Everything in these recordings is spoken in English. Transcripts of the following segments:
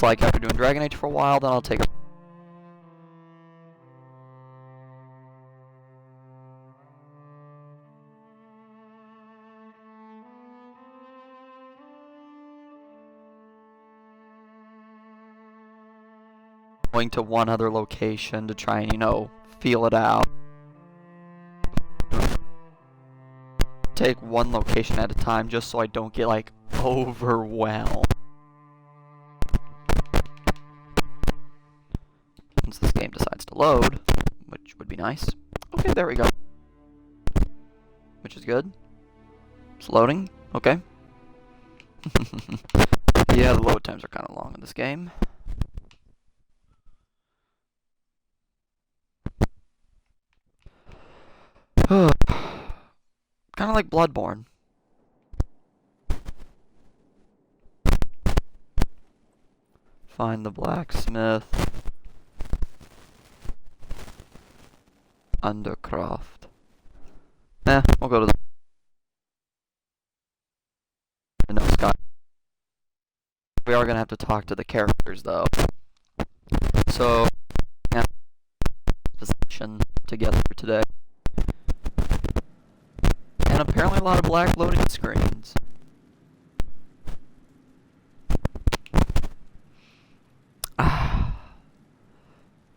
looks like after doing Dragon Age for a while, then I'll take a going to one other location to try and, you know, feel it out. Take one location at a time just so I don't get, like, overwhelmed. Once this game decides to load, which would be nice. Okay, there we go. Which is good. It's loading. Okay. Yeah, the load times are kind of long in this game. Kind of like Bloodborne. Find the blacksmith. Undercroft. We'll go to the... No, Scott. We are going to have to talk to the characters, though. So, yeah, position together today. And apparently a lot of black loading screens.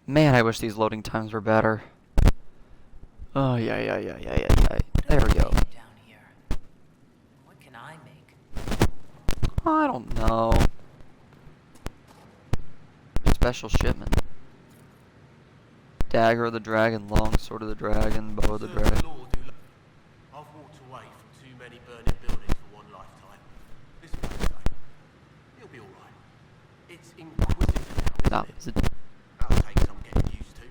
Man, I wish these loading times were better. Oh, yeah. There we go. Down here. What can I make? I don't know. Special shipment. Dagger of the dragon, long sword of the dragon, bow of the dragon. I've walked away from too many burning buildings for one lifetime. This place, though, it'll be alright. It's Inquisition now, isn't it? That'll take some getting used to.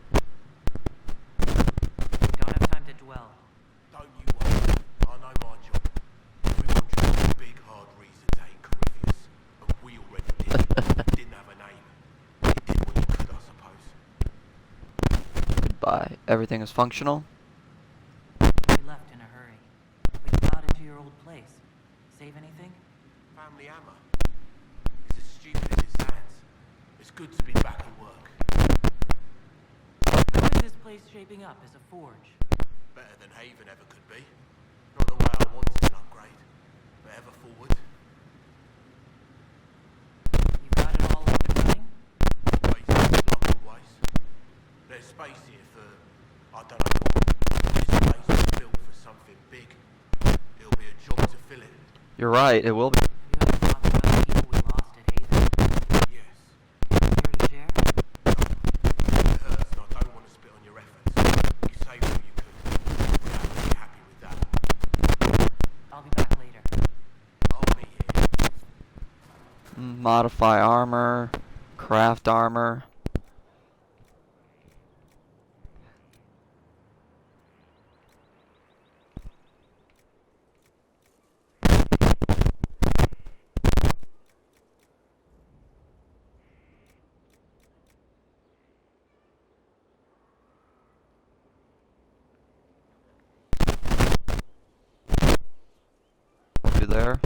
Don't have time to dwell. Don't you worry. I know my job. Everyone chose a big, hard reason to hate Corypheus, but we already did. It didn't have a name. It did what it could, I suppose. Goodbye. Everything is functional. We left in a hurry. We got into your old place. Save anything? Family hammer. It's as stupid as it sounds. It's good to be back at work. How is this place shaping up as a forge? Better than Haven ever could be. Not the way I wanted an upgrade, but ever forward. You got it all up and running? Basics, like always. There's space here for, I don't know what. This place was built for something big. It'll be a job to fill it. You're right, it will be. Have you ever talked about the people we lost at Haven? Yes. Care to share? It hurts and I don't want to spit on your efforts. You saved all you could. We're absolutely happy with that. I'll be back later. I'll be here. Modify armor. Craft armor. There.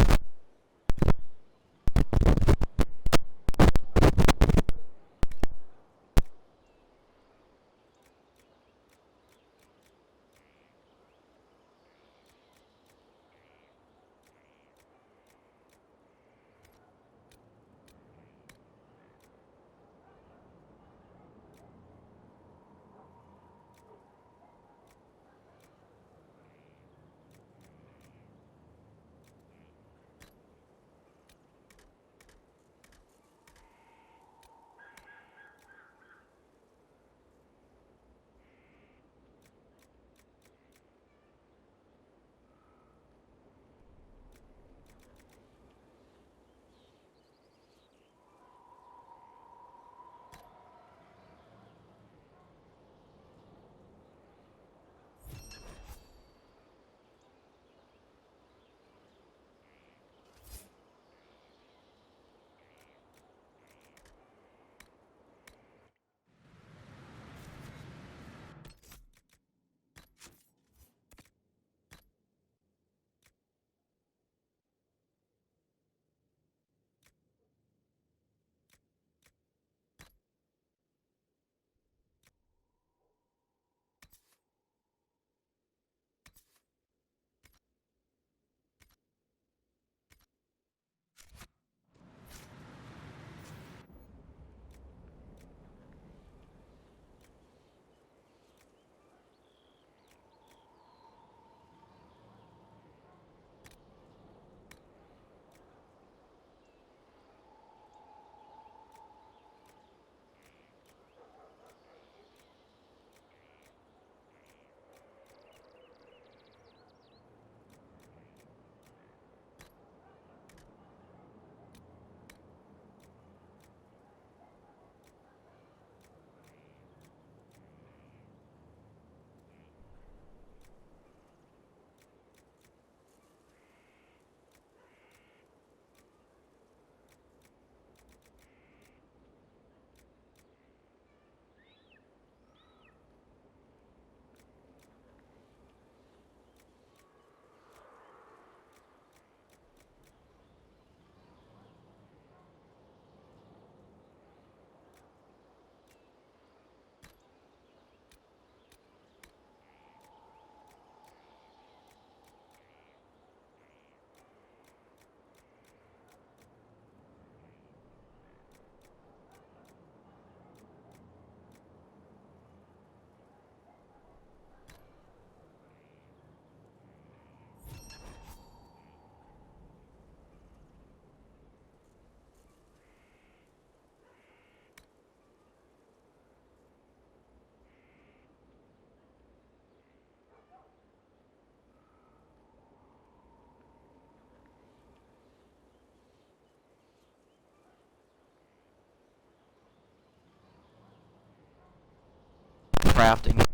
crafting.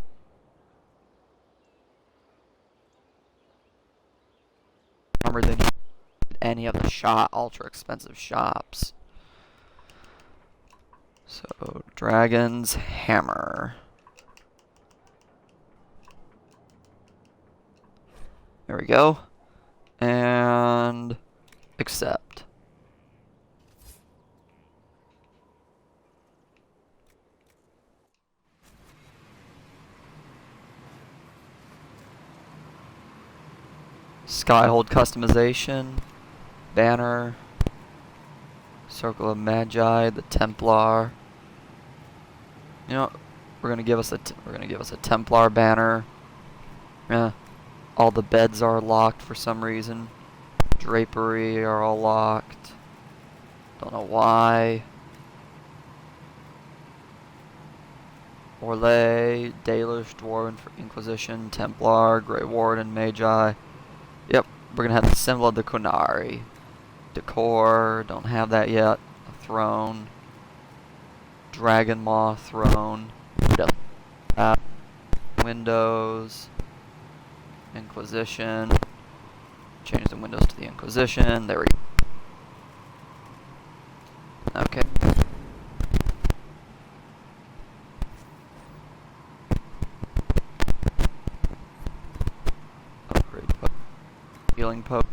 Remember than any of the ultra expensive shops. So, Dragon's Hammer. There we go. And accept. Skyhold customization. Banner. Circle of Magi, the Templar. You know, we're gonna give us a Templar banner. Yeah. All the beds are locked for some reason. Drapery are all locked. Don't know why. Orlais, Dalish, Dwarven for Inquisition, Templar, Grey Warden, Magi. Yep, we're gonna have the symbol of the Kunari. Decor, don't have that yet. A throne. Dragon Maw throne. Windows. Inquisition. Change the windows to the Inquisition. There we go. Okay. Upgrade potion. Healing potion.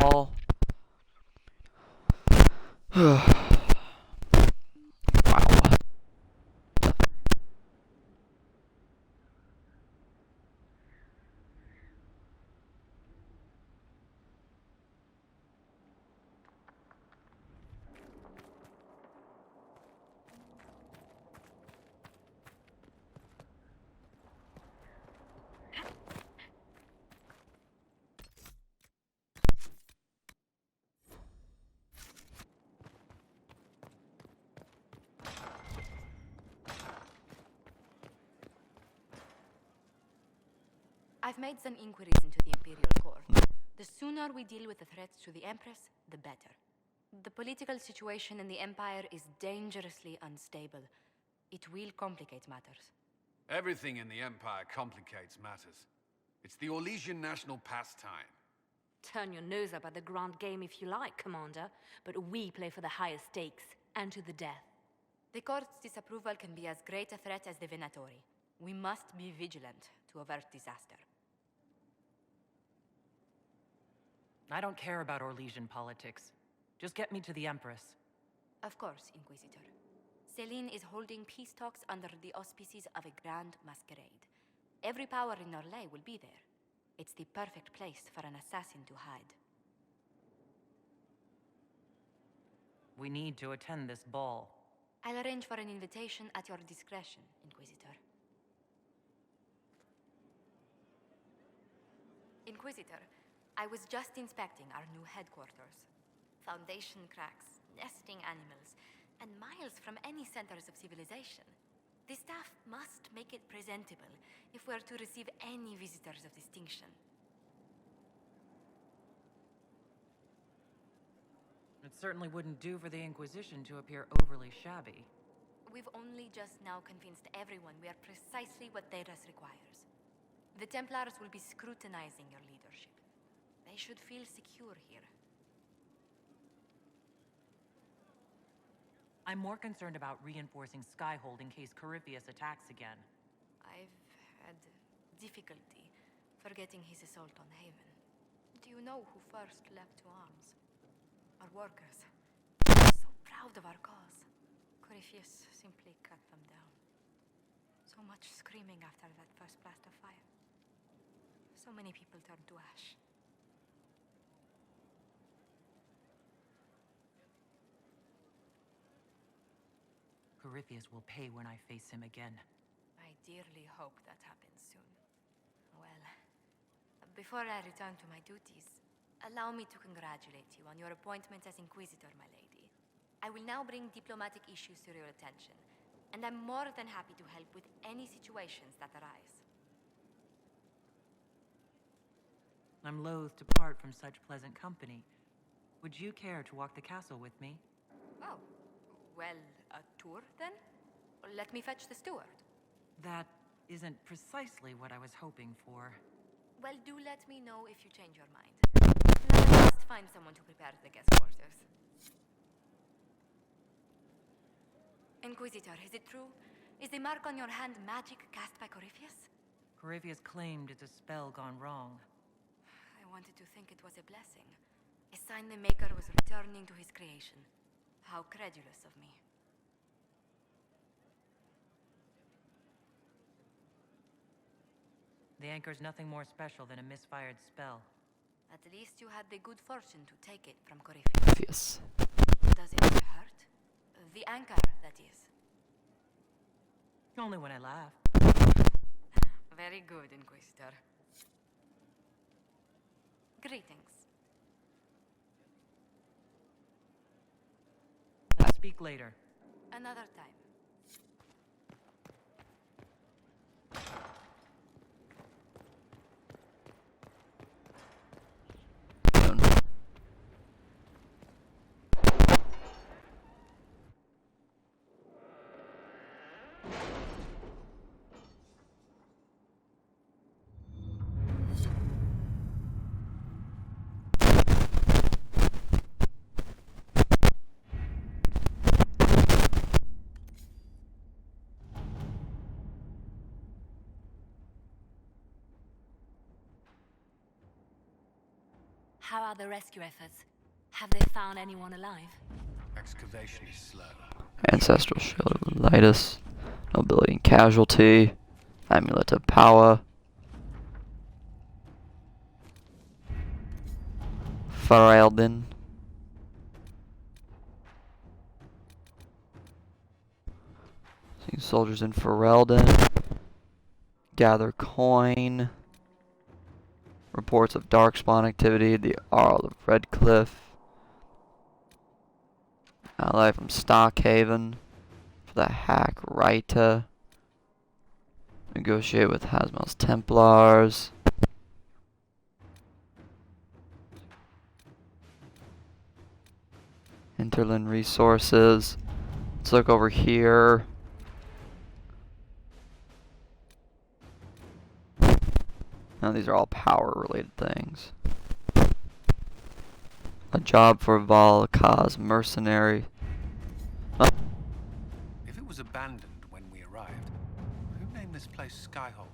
All. Wow. I've made some inquiries into the Imperial Court. The sooner we deal with the threats to the Empress, the better. The political situation in the Empire is dangerously unstable. It will complicate matters. Everything in the Empire complicates matters. It's the Orlesian national pastime. Turn your nose up at the grand game if you like, Commander, but we play for the highest stakes, and to the death. The Court's disapproval can be as great a threat as the Venatori. We must be vigilant to avert disaster. I don't care about Orlesian politics. Just get me to the Empress. Of course, Inquisitor. Celine is holding peace talks under the auspices of a grand masquerade. Every power in Orlais will be there. It's the perfect place for an assassin to hide. We need to attend this ball. I'll arrange for an invitation at your discretion, Inquisitor. Inquisitor, I was just inspecting our new headquarters. Foundation cracks, nesting animals, and miles from any centers of civilization. The staff must make it presentable if we're to receive any visitors of distinction. It certainly wouldn't do for the Inquisition to appear overly shabby. We've only just now convinced everyone we are precisely what Thedas requires. The Templars will be scrutinizing your leadership. They should feel secure here. I'm more concerned about reinforcing Skyhold in case Corypheus attacks again. I've had difficulty forgetting his assault on Haven. Do you know who first leapt to arms? Our workers. So proud of our cause. Corypheus simply cut them down. So much screaming after that first blast of fire. So many people turned to ash. Corypheus will pay when I face him again. I dearly hope that happens soon. Well, before I return to my duties, allow me to congratulate you on your appointment as Inquisitor, my lady. I will now bring diplomatic issues to your attention, and I'm more than happy to help with any situations that arise. I'm loath to part from such pleasant company. Would you care to walk the castle with me? Oh, well, a tour then? Let me fetch the steward. That isn't precisely what I was hoping for. Well, do let me know if you change your mind. Now I must find someone to prepare the guest quarters. Inquisitor, is it true? Is the mark on your hand magic cast by Corypheus? Corypheus claimed it's a spell gone wrong. I wanted to think it was a blessing. A sign the Maker was returning to his creation. How credulous of me. The anchor's nothing more special than a misfired spell. At least you had the good fortune to take it from Corypheus. Yes. Does it hurt? The anchor, that is. Only when I laugh. Very good, Inquisitor. Greetings. Let's speak later. Another time. How are the rescue efforts? Have they found anyone alive? Excavation is slow. Ancestral shield of Lightus. Nobility and casualty. Amulet of power. Ferelden. Seeing soldiers in Ferelden. Gather coin. Reports of Darkspawn activity. The Arl of Redcliffe. Ally from Stockhaven. For the hack Rita. Negotiate with Hasmel's Templars. Interland resources. Let's look over here. Now these are all power related things. A job for Valakaz mercenary. If it was abandoned when we arrived, who named this place Skyhold?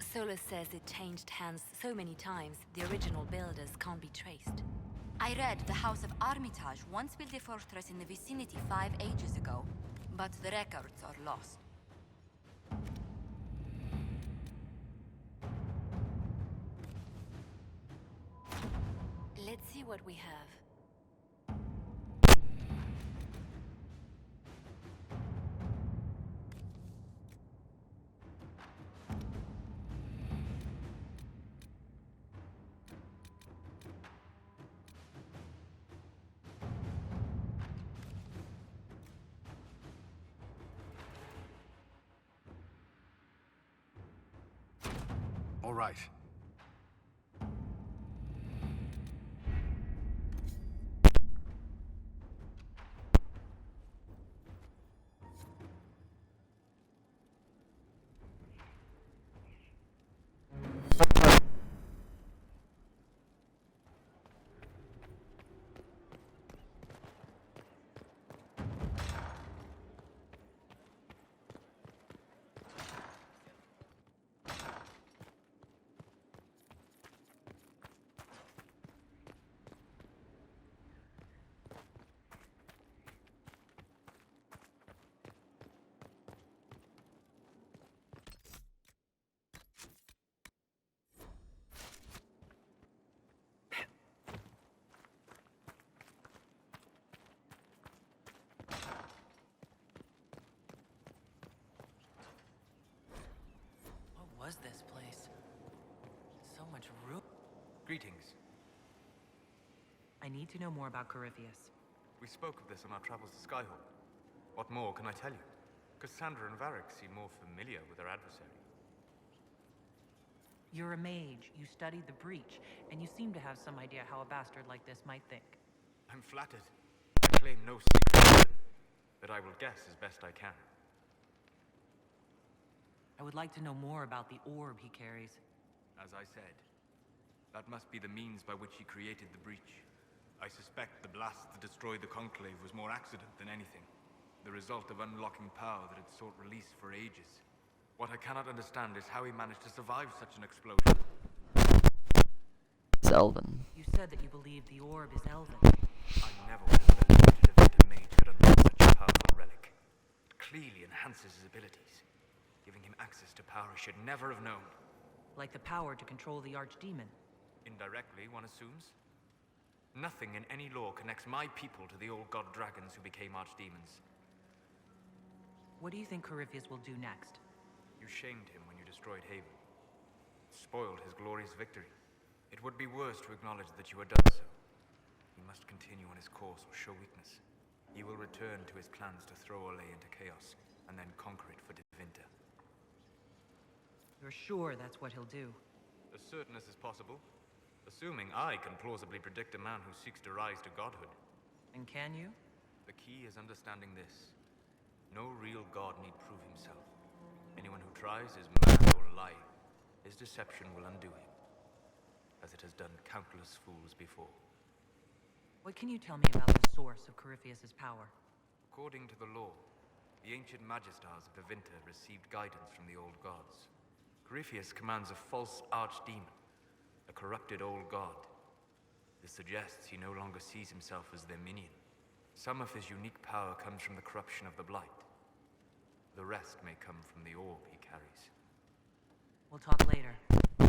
Solus says it changed hands so many times, the original builders can't be traced. I read the House of Armitage once built a fortress in the vicinity 5 ages ago, but the records are lost. Let's see what we have. All right. Greetings. I need to know more about Corypheus. We spoke of this on our travels to Skyhawk. What more can I tell you? Cassandra and Varric seem more familiar with their adversary. You're a mage, you studied the Breach, and you seem to have some idea how a bastard like this might think. I'm flattered. I claim no secret, but I will guess as best I can. I would like to know more about the orb he carries. As I said, that must be the means by which he created the Breach. I suspect the blast that destroyed the Conclave was more accident than anything. The result of unlocking power that had sought release for ages. What I cannot understand is how he managed to survive such an explosion. It's Elven. You said that you believe the orb is Elven. I never would have believed a definitive mage could unlock such a powerful relic. It clearly enhances his abilities, giving him access to power he should never have known. Like the power to control the Archdemon. Indirectly, one assumes. Nothing in any law connects my people to the old god dragons who became archdemons. What do you think Corypheus will do next? You shamed him when you destroyed Haven. Spoiled his glorious victory. It would be worse to acknowledge that you had done so. He must continue on his course or show weakness. He will return to his plans to throw Olay into chaos, and then conquer it for Devinter. You're sure that's what he'll do? As certain as is possible. Assuming I can plausibly predict a man who seeks to rise to godhood. And can you? The key is understanding this. No real god need prove himself. Anyone who tries is mad or lying. His deception will undo him, as it has done countless fools before. What can you tell me about the source of Corypheus's power? According to the law, the ancient Magistars of Devinter received guidance from the old gods. Corypheus commands a false archdemon, a corrupted old god. This suggests he no longer sees himself as their minion. Some of his unique power comes from the corruption of the Blight. The rest may come from the orb he carries. We'll talk later. Bye.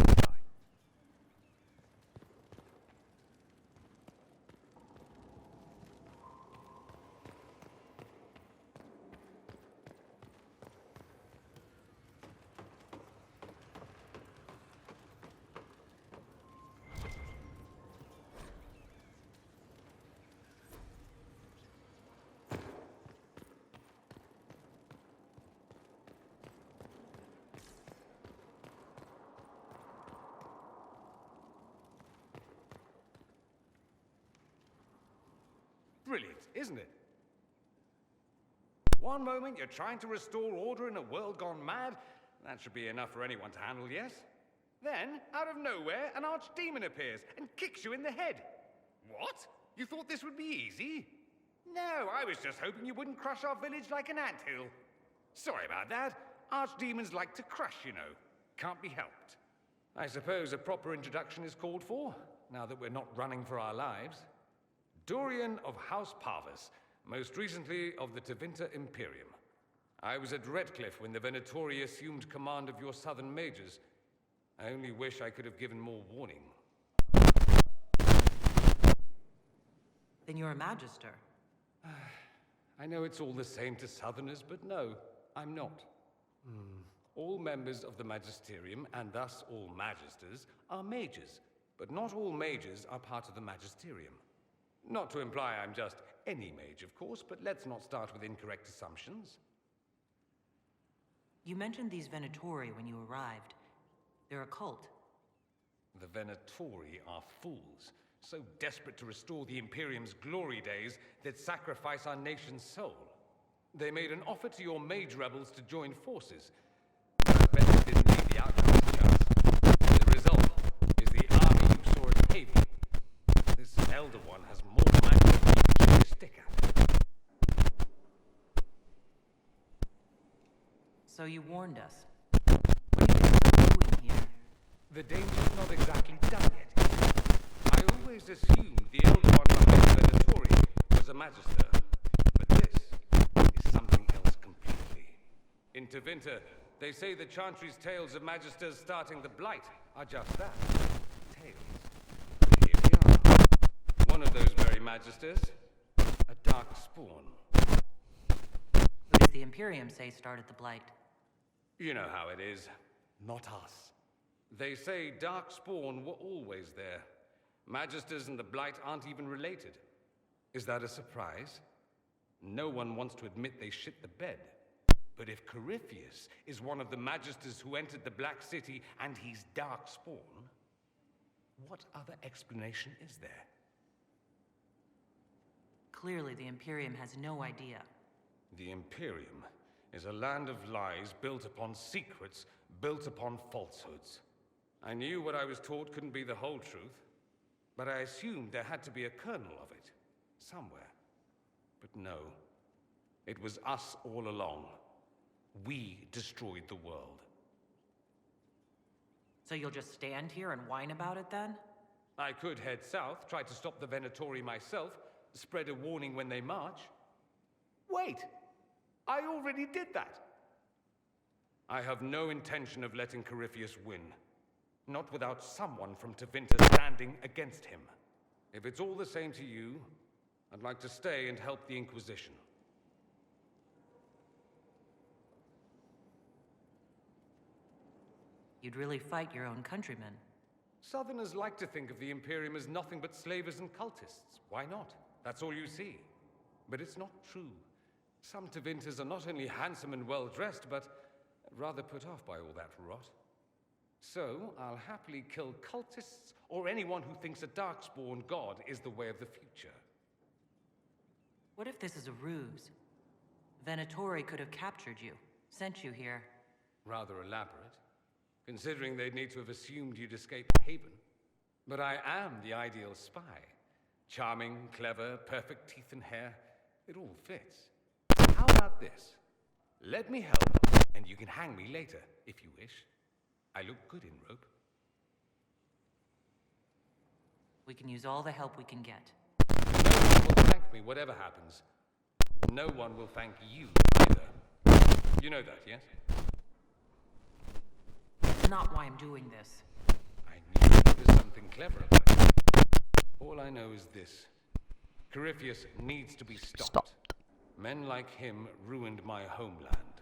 Brilliant, isn't it? One moment you're trying to restore order in a world gone mad. That should be enough for anyone to handle, yes? Then, out of nowhere, an archdemon appears and kicks you in the head. What? You thought this would be easy? No, I was just hoping you wouldn't crush our village like an anthill. Sorry about that. Archdemons like to crush, you know. Can't be helped. I suppose a proper introduction is called for, now that we're not running for our lives. Dorian of House Parvus, most recently of the Tevinter Imperium. I was at Redcliffe when the Venatori assumed command of your southern mages. I only wish I could have given more warning. Then you're a Magister. I know it's all the same to southerners, but no, I'm not. All members of the Magisterium, and thus all Magisters, are mages. But not all mages are part of the Magisterium. Not to imply I'm just any mage, of course, but let's not start with incorrect assumptions. You mentioned these Venatori when you arrived. They're a cult. The Venatori are fools, so desperate to restore the Imperium's glory days that sacrifice our nation's soul. They made an offer to your mage rebels to join forces. But I bet they didn't leave the outcomes to chance. The result is the army you saw at Haven. This Elder One has more magic than you can shake a stick at. So you warned us. What do you think we're doing here? The danger's not exactly done yet. I always assumed the Elder One behind the Venatori was a Magister. But this is something else completely. In Tevinter, they say the Chantry's tales of Magisters starting the Blight are just that. Tales. Here we are. One of those very Magisters. A dark spawn. Who does the Imperium say started the Blight? You know how it is. Not us. They say Darkspawn were always there. Magisters and the Blight aren't even related. Is that a surprise? No one wants to admit they shit the bed. But if Corypheus is one of the Magisters who entered the Black City and he's Darkspawn, what other explanation is there? Clearly, the Imperium has no idea. The Imperium is a land of lies built upon secrets, built upon falsehoods. I knew what I was taught couldn't be the whole truth, but I assumed there had to be a kernel of it, somewhere. But no, it was us all along. We destroyed the world. So you'll just stand here and whine about it then? I could head south, try to stop the Venatori myself, spread a warning when they march. Wait! I already did that! I have no intention of letting Corypheus win. Not without someone from Tevinter standing against him. If it's all the same to you, I'd like to stay and help the Inquisition. You'd really fight your own countrymen. Southerners like to think of the Imperium as nothing but slavers and cultists. Why not? That's all you see. But it's not true. Some Tevinters are not only handsome and well-dressed, but rather put off by all that rot. So, I'll happily kill cultists or anyone who thinks a Darkspawn god is the way of the future. What if this is a ruse? Venatori could have captured you, sent you here. Rather elaborate, considering they'd need to have assumed you'd escape Haven. But I am the ideal spy. Charming, clever, perfect teeth and hair. It all fits. How about this? Let me help, and you can hang me later, if you wish. I look good in rope. We can use all the help we can get. No one will thank me, whatever happens. No one will thank you, either. You know that, yes? That's not why I'm doing this. I knew there was something clever about it. All I know is this. Corypheus needs to be stopped. Men like him ruined my homeland.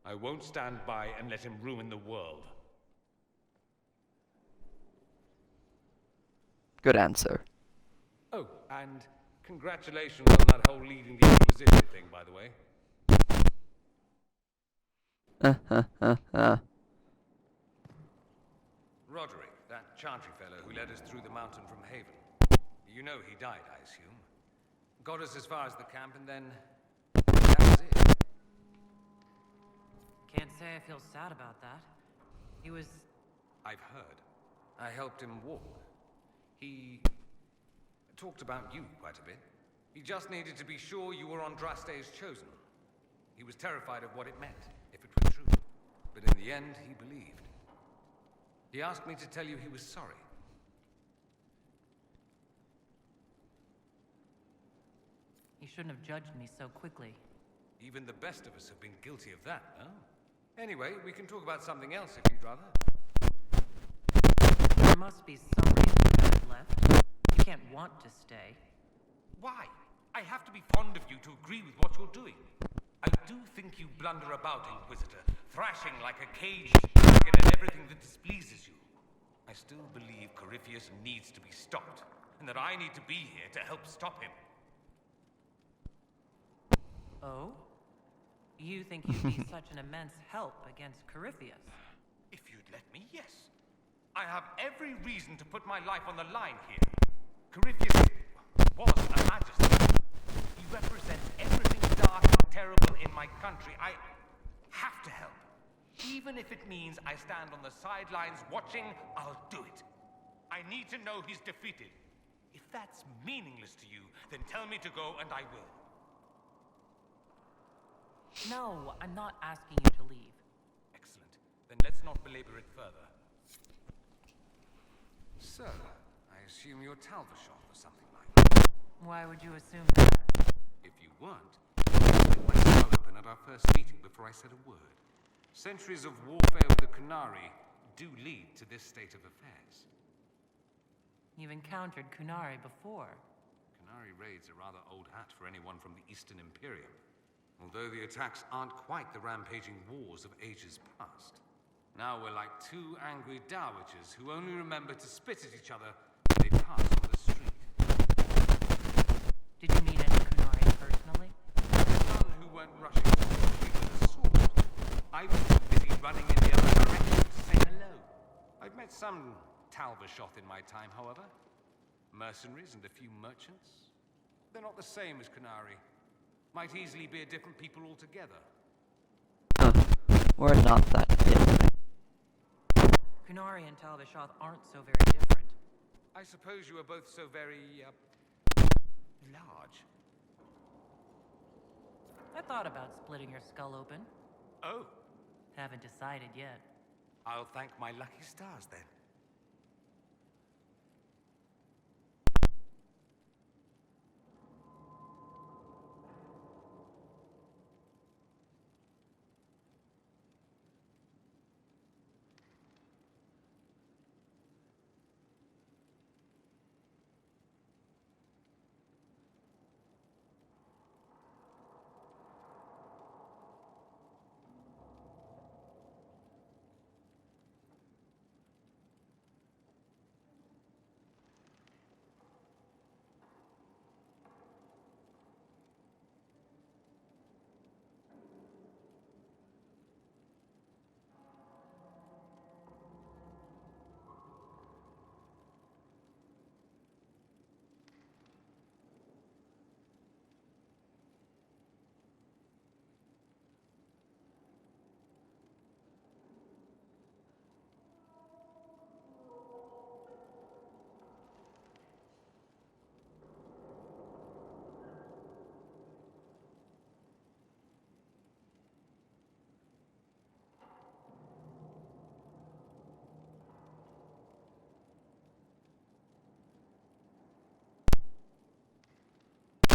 I won't stand by and let him ruin the world. Good answer. Oh, and congratulations on that whole leading the Inquisition thing, by the way. Roderick, that Chantry fellow who led us through the mountain from Haven. You know he died, I assume. Got us as far as the camp, and then that was it. Can't say I feel sad about that. He was... I've heard. I helped him walk. He talked about you quite a bit. He just needed to be sure you were on Draste's chosen. He was terrified of what it meant, if it was true. But in the end, he believed. He asked me to tell you he was sorry. He shouldn't have judged me so quickly. Even the best of us have been guilty of that, no? Anyway, we can talk about something else if you'd rather. There must be some reason you haven't left. You can't want to stay. Why? I have to be fond of you to agree with what you're doing. I do think you blunder about, Inquisitor, thrashing like a caged dragon at everything that displeases you. I still believe Corypheus needs to be stopped, and that I need to be here to help stop him. Oh? You think you'd be such an immense help against Corypheus? If you'd let me, yes. I have every reason to put my life on the line here. Corypheus was a magistrate. He represents everything dark and terrible in my country. I have to help. Even if it means I stand on the sidelines watching, I'll do it. I need to know he's defeated. If that's meaningless to you, then tell me to go and I will. No, I'm not asking you to leave. Excellent. Then let's not belabor it further. So, I assume you're Talvashov or something like that. Why would you assume that? If you weren't, I would have open at our first meeting before I said a word. Centuries of warfare with the Kunari do lead to this state of affairs. You've encountered Kunari before. Kunari raids are rather old hat for anyone from the Eastern Imperium. Although the attacks aren't quite the rampaging wars of ages past. Now we're like two angry dowagers who only remember to spit at each other when they pass on the street. Did you meet any Kunari personally? None who weren't rushing towards me with a sword. I was too busy running in the other direction to say hello. I've met some Talvashoth in my time, however. Mercenaries and a few merchants. They're not the same as Kunari. Might easily be a different people altogether. We're not that different. Kunari and Talvashoth aren't so very different. I suppose you are both so very, large. I thought about splitting your skull open. Oh, Haven't decided yet. I'll thank my lucky stars then.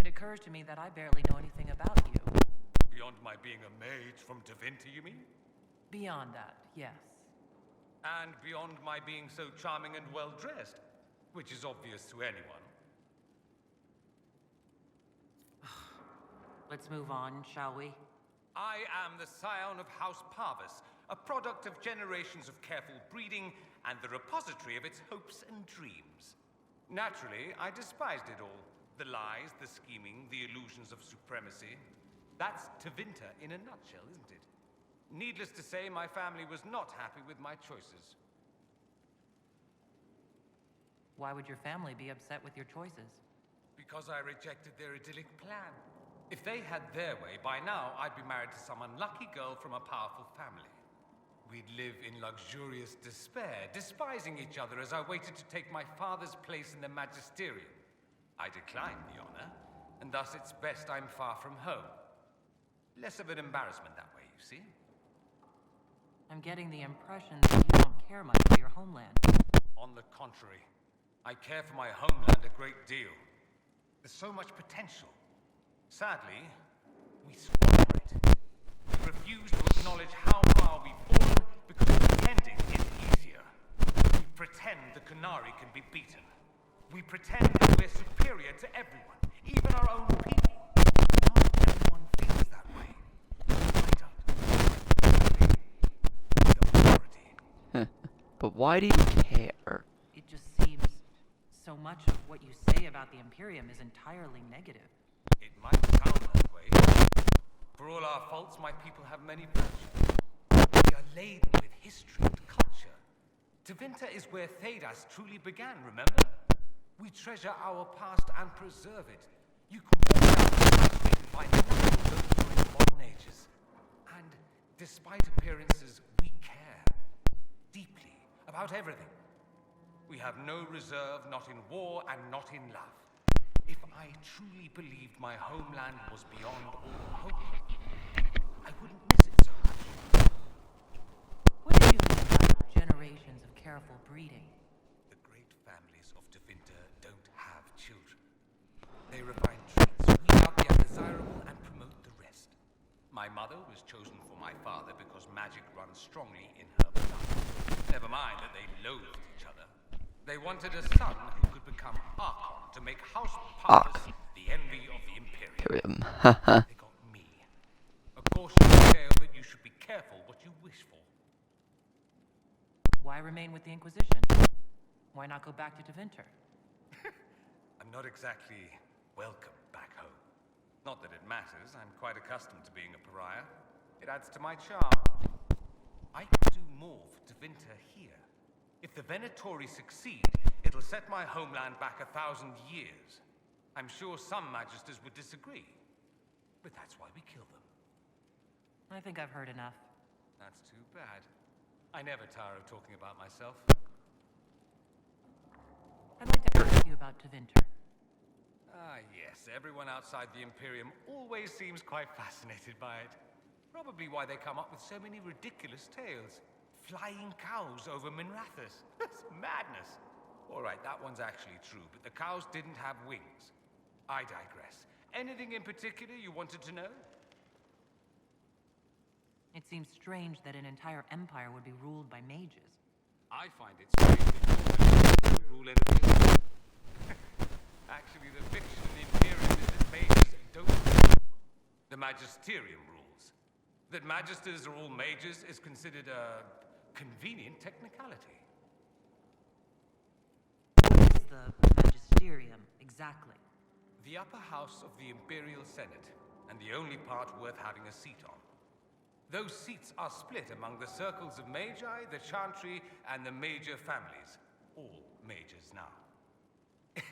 It occurs to me that I barely know anything about you. Beyond my being a mage from Tevinter, you mean? Beyond that, yes. And beyond my being so charming and well-dressed, which is obvious to anyone. Let's move on, shall we? I am the scion of House Parvis, a product of generations of careful breeding and the repository of its hopes and dreams. Naturally, I despised it all. The lies, the scheming, the illusions of supremacy. That's Tevinter in a nutshell, isn't it? Needless to say, my family was not happy with my choices. Why would your family be upset with your choices? Because I rejected their idyllic plan. If they had their way, by now I'd be married to some unlucky girl from a powerful family. We'd live in luxurious despair, despising each other as I waited to take my father's place in the magisterium. I declined the honor, and thus it's best I'm far from home. Less of an embarrassment that way, you see? I'm getting the impression that you don't care much for your homeland. On the contrary, I care for my homeland a great deal. There's so much potential. Sadly, we squander it. We refuse to acknowledge how far we've fallen because pretending is easier. We pretend the Kunari can be beaten. We pretend that we're superior to everyone, even our own people. Not everyone feels that way. I don't. The majority. But why do you care? It just seems so much of what you say about the Imperium is entirely negative. It might sound that way. For all our faults, my people have many virtues. We are laden with history and culture. Tevinter is where Thedas truly began, remember? We treasure our past and preserve it. You can walk down the street and find nothing of those during modern ages. And despite appearances, we care deeply about everything. We have no reserve, not in war and not in love. If I truly believed my homeland was beyond all hope, I wouldn't miss it so much. What do you mean by generations of careful breeding? The great families of Tevinter don't have children. They refine traits, weed out the undesirable, and promote the rest. My mother was chosen for my father because magic runs strongly in her blood. Never mind that they loathed each other. They wanted a son who could become Archon to make House Parvis the envy of the Imperium. They got me. A cautionary tale that you should be careful what you wish for. why remain with the Inquisition? Why not go back to Tevinter? I'm not exactly welcome back home. Not that it matters, I'm quite accustomed to being a pariah. It adds to my charm. I can do more for Tevinter here. If the Venatori succeed, it'll set my homeland back 1,000 years. I'm sure some Magisters would disagree, but that's why we kill them. I think I've heard enough. That's too bad. I never tire of talking about myself. I'd like to ask you about Tevinter. Ah, yes. Everyone outside the Imperium always seems quite fascinated by it. Probably why they come up with so many ridiculous tales. Flying cows over Minrathous. That's madness. All right, that one's actually true, but the cows didn't have wings. I digress. Anything in particular you wanted to know? It seems strange that an entire empire would be ruled by mages. I find it strange that you don't rule anything. Actually, the fiction in the Imperium is that mages don't rule. The Magisterium rules. That Magisters are all mages is considered a convenient technicality. What is the Magisterium, exactly? The upper house of the Imperial Senate, and the only part worth having a seat on. Those seats are split among the circles of Magi, the Chantry, and the major families. All mages now.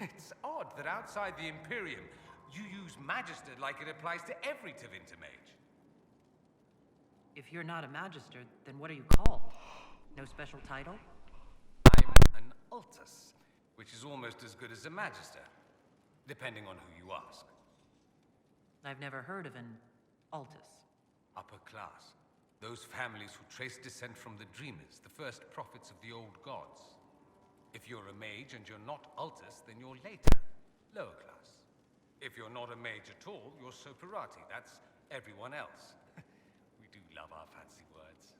It's odd that outside the Imperium, you use Magister like it applies to every Tevinter mage. If you're not a Magister, then what are you called? No special title? I'm an Altus, which is almost as good as a Magister, depending on who you ask. I've never heard of an Altus. Upper class. Those families who trace descent from the Dreamers, the first prophets of the old gods. If you're a mage and you're not Altus, then you're later, lower class. If you're not a mage at all, you're Soperati. That's everyone else. We do love our fancy words.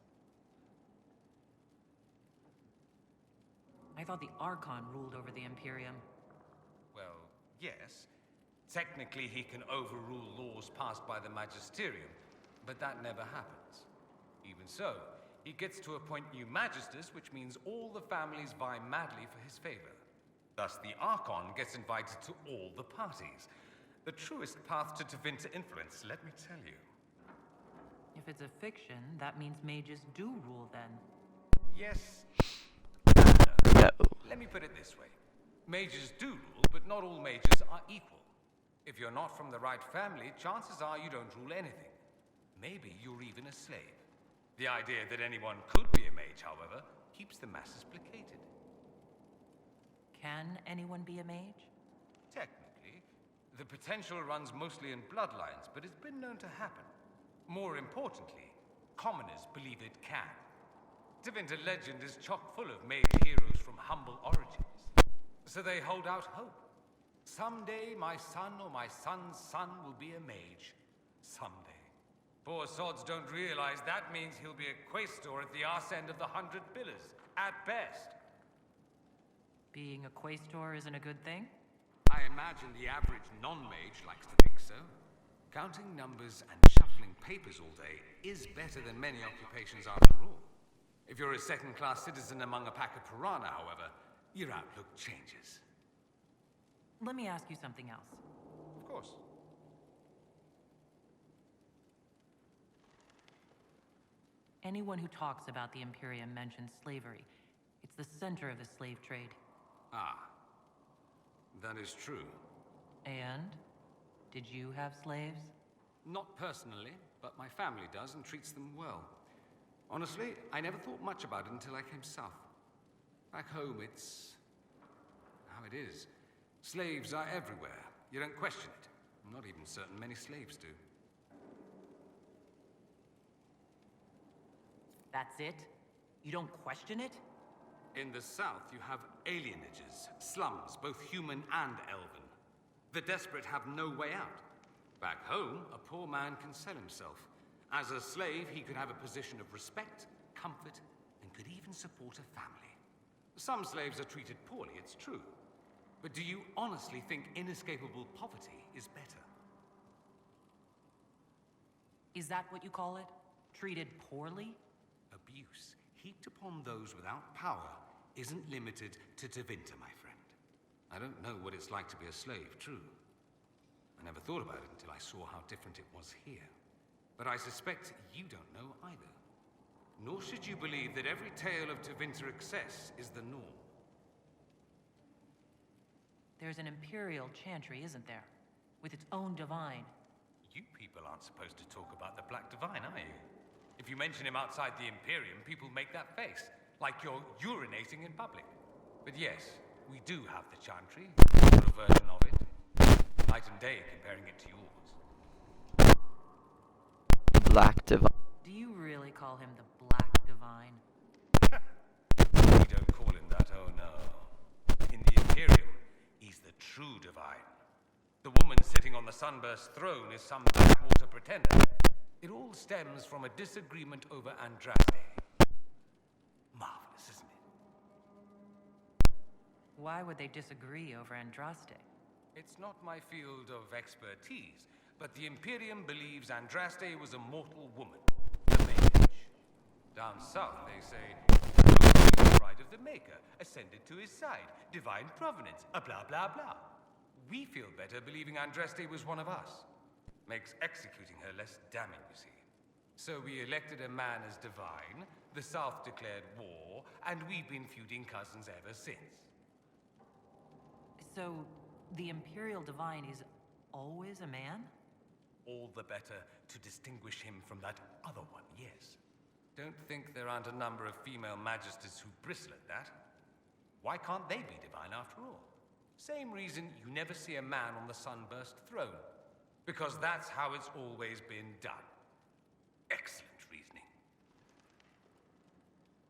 I thought the Archon ruled over the Imperium. Well, yes. Technically, he can overrule laws passed by the Magisterium, but that never happens. Even so, he gets to appoint new Magisters, which means all the families vie madly for his favor. Thus, the Archon gets invited to all the parties. The truest path to Tevinter influence, let me tell you. If it's a fiction, that means mages do rule then. Yes. No. Let me put it this way. Mages do rule, but not all mages are equal. If you're not from the right family, chances are you don't rule anything. Maybe you're even a slave. The idea that anyone could be a mage, however, keeps the masses placated. Can anyone be a mage? Technically, the potential runs mostly in bloodlines, but it's been known to happen. More importantly, commoners believe it can. Tevinter legend is chock full of mage heroes from humble origins. So they hold out hope. Someday my son or my son's son will be a mage. Someday. Poor sods don't realize that means he'll be a quaestor at the arse end of the 100 Pillars, at best. Being a quaestor isn't a good thing? I imagine the average non-mage likes to think so. Counting numbers and shuffling papers all day is better than many occupations after all. If you're a second-class citizen among a pack of piranha, however, your outlook changes. Let me ask you something else. Of course. Anyone who talks about the Imperium mentions slavery. It's the center of the slave trade. Ah, that is true. And? Did you have slaves? Not personally, but my family does and treats them well. Honestly, I never thought much about it until I came south. Back home, it's how it is. Slaves are everywhere. You don't question it. I'm not even certain many slaves do. That's it? You don't question it? In the south, you have alienages, slums, both human and elven. The desperate have no way out. Back home, a poor man can sell himself. As a slave, he could have a position of respect, comfort, and could even support a family. Some slaves are treated poorly, it's true. But do you honestly think inescapable poverty is better? Is that what you call it? Treated poorly? Abuse. heaped upon those without power isn't limited to Tevinter, my friend. I don't know what it's like to be a slave, true. I never thought about it until I saw how different it was here. But I suspect you don't know either. Nor should you believe that every tale of Tevinter excess is the norm. There's an Imperial Chantry, isn't there? With its own divine. You people aren't supposed to talk about the Black Divine, are you? If you mention him outside the Imperium, people make that face, like you're urinating in public. But yes, we do have the Chantry, or a version of it. Night and day comparing it to yours. Black Divine. Do you really call him the Black Divine? We don't call him that, oh no. In the Imperium, he's the true divine. The woman sitting on the Sunburst throne is some backwater pretender. It all stems from a disagreement over Andraste. Marvelous, isn't it? Why would they disagree over Andraste? It's not my field of expertise, but the Imperium believes Andraste was a mortal woman, the Mage. Down south, they say, the bride of the Maker, ascended to his side, divine provenance, a blah blah blah. We feel better believing Andraste was one of us. Makes executing her less damning, you see. So we elected a man as divine, the South declared war, and we've been feuding cousins ever since. So, the Imperial Divine is always a man? All the better to distinguish him from that other one, yes. Don't think there aren't a number of female magisters who bristle at that. Why can't they be divine after all? Same reason you never see a man on the Sunburst throne. Because that's how it's always been done. Excellent reasoning.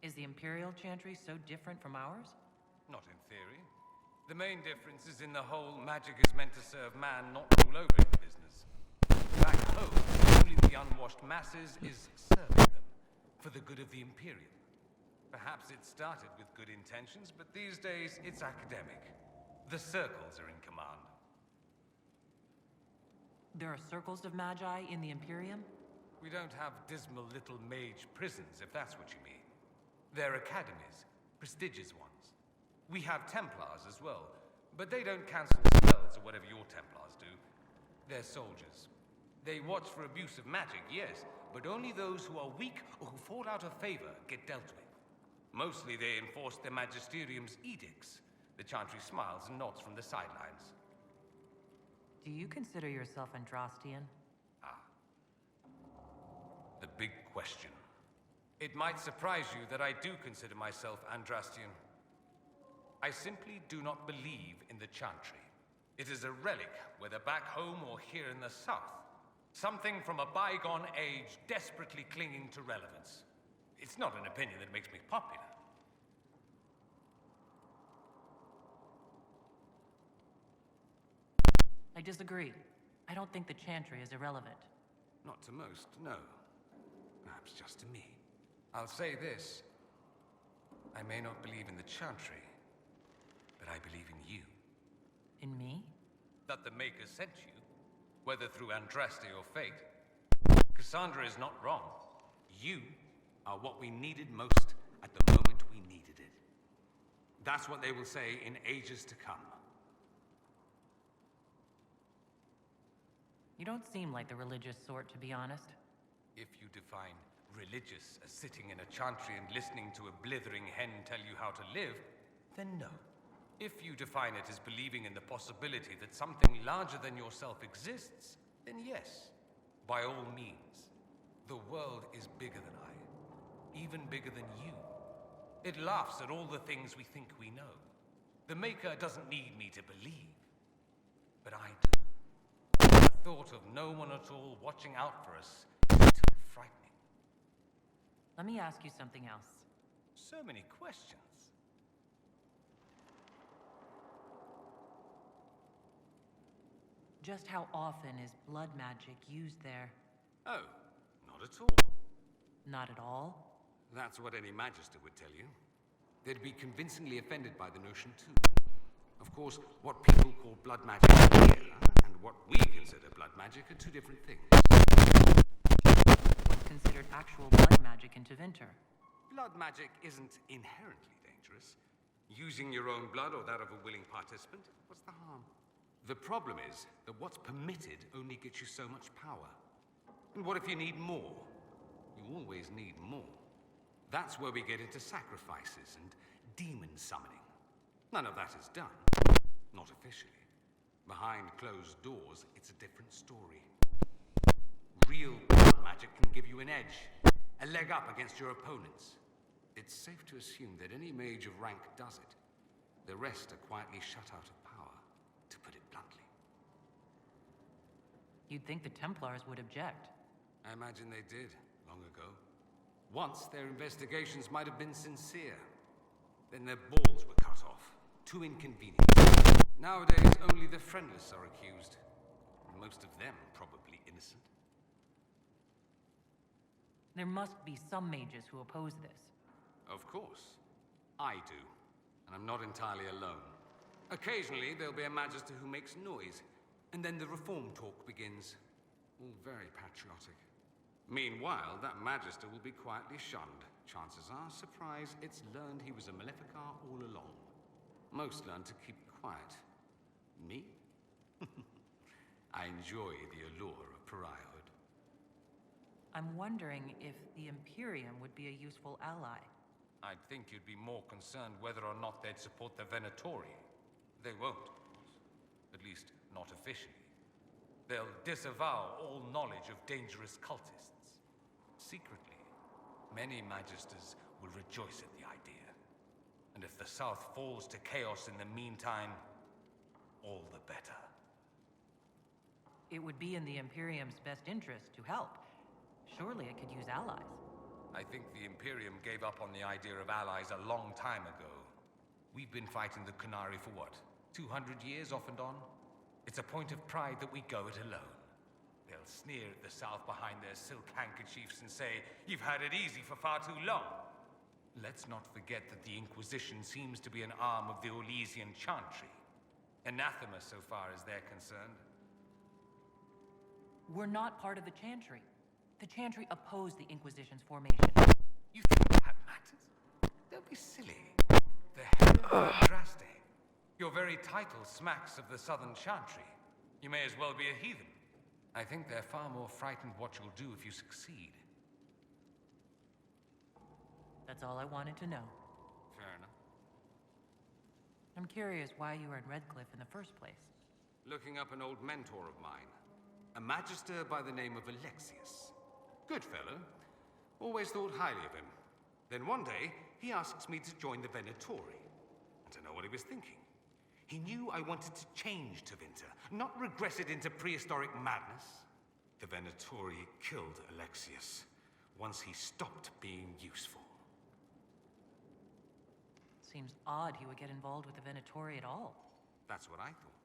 Is the Imperial Chantry so different from ours? Not in theory. The main difference is in the whole magic is meant to serve man, not rule over the business. Back home, ruling the unwashed masses is serving them, for the good of the Imperium. Perhaps it started with good intentions, but these days it's academic. The circles are in command. There are circles of magi in the Imperium? We don't have dismal little mage prisons, if that's what you mean. They're academies, prestigious ones. We have Templars as well, but they don't cancel spells or whatever your Templars do. They're soldiers. They watch for abuse of magic, yes, but only those who are weak or who fall out of favor get dealt with. Mostly they enforce the Magisterium's edicts. The Chantry smiles and nods from the sidelines. Do you consider yourself Andrastian? The big question. It might surprise you that I do consider myself Andrastian. I simply do not believe in the Chantry. It is a relic, whether back home or here in the south. Something from a bygone age desperately clinging to relevance. It's not an opinion that makes me popular. I disagree. I don't think the Chantry is irrelevant. Not to most, no. Perhaps just to me. I'll say this. I may not believe in the Chantry, but I believe in you. In me? That the Maker sent you, whether through Andraste or fate. Cassandra is not wrong. You are what we needed most at the moment we needed it. That's what they will say in ages to come. You don't seem like the religious sort, to be honest. If you define religious as sitting in a chantry and listening to a blithering hen tell you how to live, then no. If you define it as believing in the possibility that something larger than yourself exists, then yes, by all means. The world is bigger than I, even bigger than you. It laughs at all the things we think we know. The Maker doesn't need me to believe, but I do. The thought of no one at all watching out for us is too frightening. Let me ask you something else. So many questions. Just how often is blood magic used there? Oh, not at all. Not at all? That's what any Magister would tell you. They'd be convincingly offended by the notion, too. Of course, what people call blood magic here, and what we consider blood magic, are two different things. What's considered actual blood magic in Tevinter? Blood magic isn't inherently dangerous. Using your own blood or that of a willing participant, what's the harm? The problem is that what's permitted only gets you so much power. And what if you need more? You always need more. That's where we get into sacrifices and demon summoning. None of that is done. Not officially. Behind closed doors, it's a different story. Real blood magic can give you an edge, a leg up against your opponents. It's safe to assume that any mage of rank does it. The rest are quietly shut out of power, to put it bluntly. You'd think the Templars would object. I imagine they did, long ago. Once, their investigations might have been sincere. Then their balls were cut off. Too inconvenient. Nowadays, only the friendless are accused. And most of them probably innocent. There must be some mages who oppose this. Of course. I do. And I'm not entirely alone. Occasionally, there'll be a magister who makes noise. And then the reform talk begins. All very patriotic. Meanwhile, that magister will be quietly shunned. Chances are, surprise, it's learned he was a Maleficar all along. Most learn to keep quiet. Me? I enjoy the allure of pariahhood. I'm wondering if the Imperium would be a useful ally. I'd think you'd be more concerned whether or not they'd support the Venatori. They won't, of course. At least, not officially. They'll disavow all knowledge of dangerous cultists. Secretly, many magisters will rejoice at the idea. And if the South falls to chaos in the meantime, all the better. It would be in the Imperium's best interest to help. Surely it could use allies. I think the Imperium gave up on the idea of allies a long time ago. We've been fighting the Qunari for what? 200 years off and on? It's a point of pride that we go it alone. They'll sneer at the South behind their silk handkerchiefs and say, "You've had it easy for far too long." Let's not forget that the Inquisition seems to be an arm of the Orlesian Chantry. Anathema so far as they're concerned. We're not part of the Chantry. The Chantry opposed the Inquisition's formation. You think that matters? Don't be silly. The hell of Andraste. Your very title smacks of the Southern Chantry. You may as well be a heathen. I think they're far more frightened what you'll do if you succeed. That's all I wanted to know. Fair enough. I'm curious why you were in Redcliffe in the first place. Looking up an old mentor of mine. A magister by the name of Alexius. Good fellow. Always thought highly of him. Then one day, he asks me to join the Venatori. I don't know what he was thinking. He knew I wanted to change Tevinter, not regress it into prehistoric madness. The Venatori killed Alexius once he stopped being useful. Seems odd he would get involved with the Venatori at all. That's what I thought.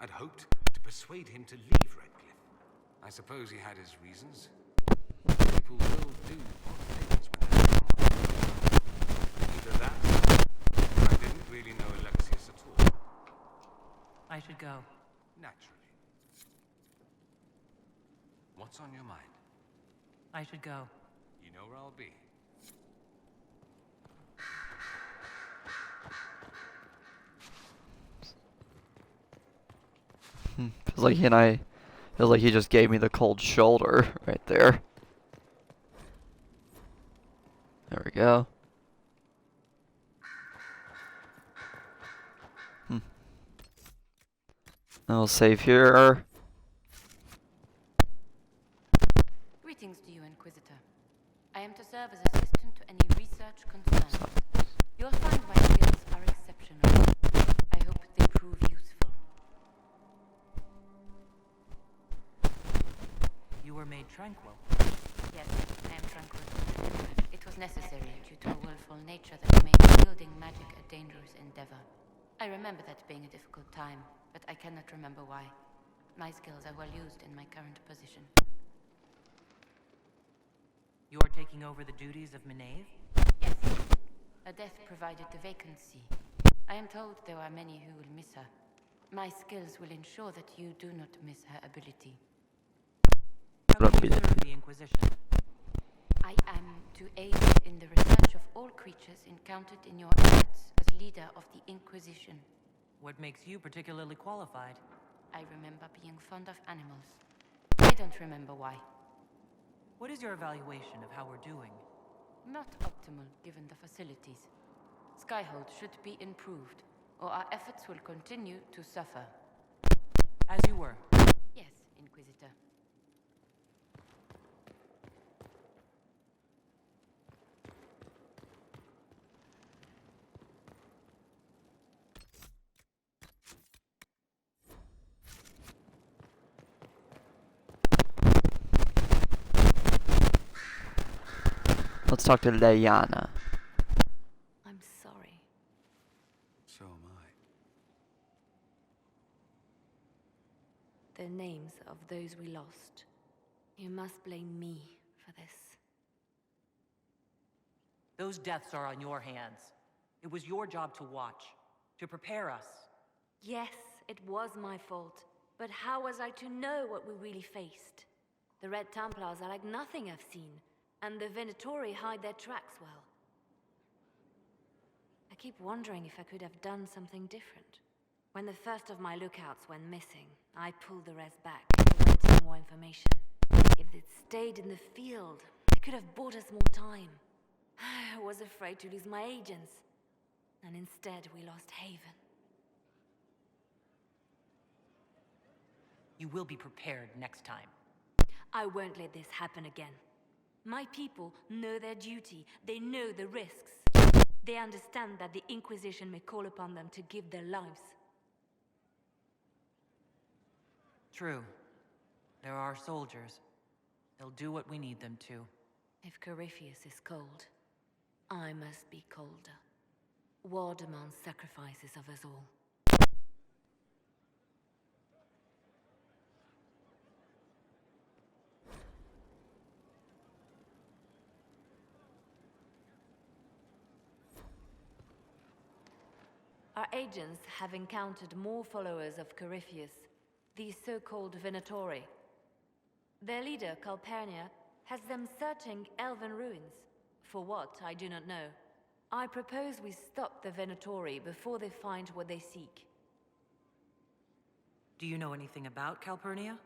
I'd hoped to persuade him to leave Redcliffe. I suppose he had his reasons. People will do odd things when they're wrong. Either that, or I didn't really know Alexius at all. I should go. Naturally. What's on your mind? I should go. You know where I'll be. Feels like he just gave me the cold shoulder right there. There we go. I'll save here. Greetings to you, Inquisitor. I am to serve as assistant to any research concerned. You'll find my skills are exceptional. I hope they prove useful. You were made tranquil. Yes, I am tranquil. It was necessary due to a willful nature that made wielding magic a dangerous endeavor. I remember that being a difficult time, but I cannot remember why. My skills are well used in my current position. You are taking over the duties of Maeve? Yes. A death provided the vacancy. I am told there are many who will miss her. My skills will ensure that you do not miss her ability. How do you serve the Inquisition? I am to aid in the research of all creatures encountered in your efforts as leader of the Inquisition. What makes you particularly qualified? I remember being fond of animals. I don't remember why. What is your evaluation of how we're doing? Not optimal given the facilities. Skyhold should be improved, or our efforts will continue to suffer. As you were. Yes, Inquisitor. Let's talk to Diana. I'm sorry. So am I. The names of those we lost. You must blame me for this. Those deaths are on your hands. It was your job to watch, to prepare us. Yes, it was my fault. But how was I to know what we really faced? The Red Templars are like nothing I've seen, and the Venatori hide their tracks well. I keep wondering if I could have done something different. When the first of my lookouts went missing, I pulled the rest back, awaiting more information. If they'd stayed in the field, they could have bought us more time. I was afraid to lose my agents, and instead we lost Haven. You will be prepared next time. I won't let this happen again. My people know their duty. They know the risks. They understand that the Inquisition may call upon them to give their lives. True. There are soldiers. They'll do what we need them to. If Corypheus is cold, I must be colder. War demands sacrifices of us all. Our agents have encountered more followers of Corypheus, these so-called Venatori. Their leader, Calpurnia, has them searching elven ruins. For what, I do not know. I propose we stop the Venatori before they find what they seek. Do you know anything about Calpurnia?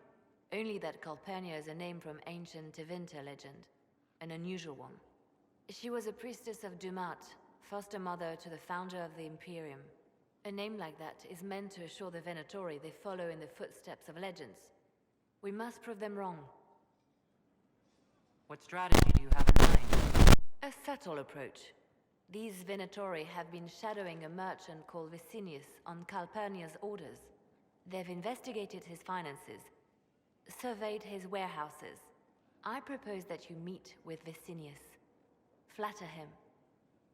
Only that Calpurnia is a name from ancient Tevinter legend, an unusual one. She was a priestess of Dumat, foster mother to the founder of the Imperium. A name like that is meant to assure the Venatori they follow in the footsteps of legends. We must prove them wrong. What strategy do you have in mind? A subtle approach. These Venatori have been shadowing a merchant called Vicinius on Calpurnia's orders. They've investigated his finances, surveyed his warehouses. I propose that you meet with Vicinius. Flatter him.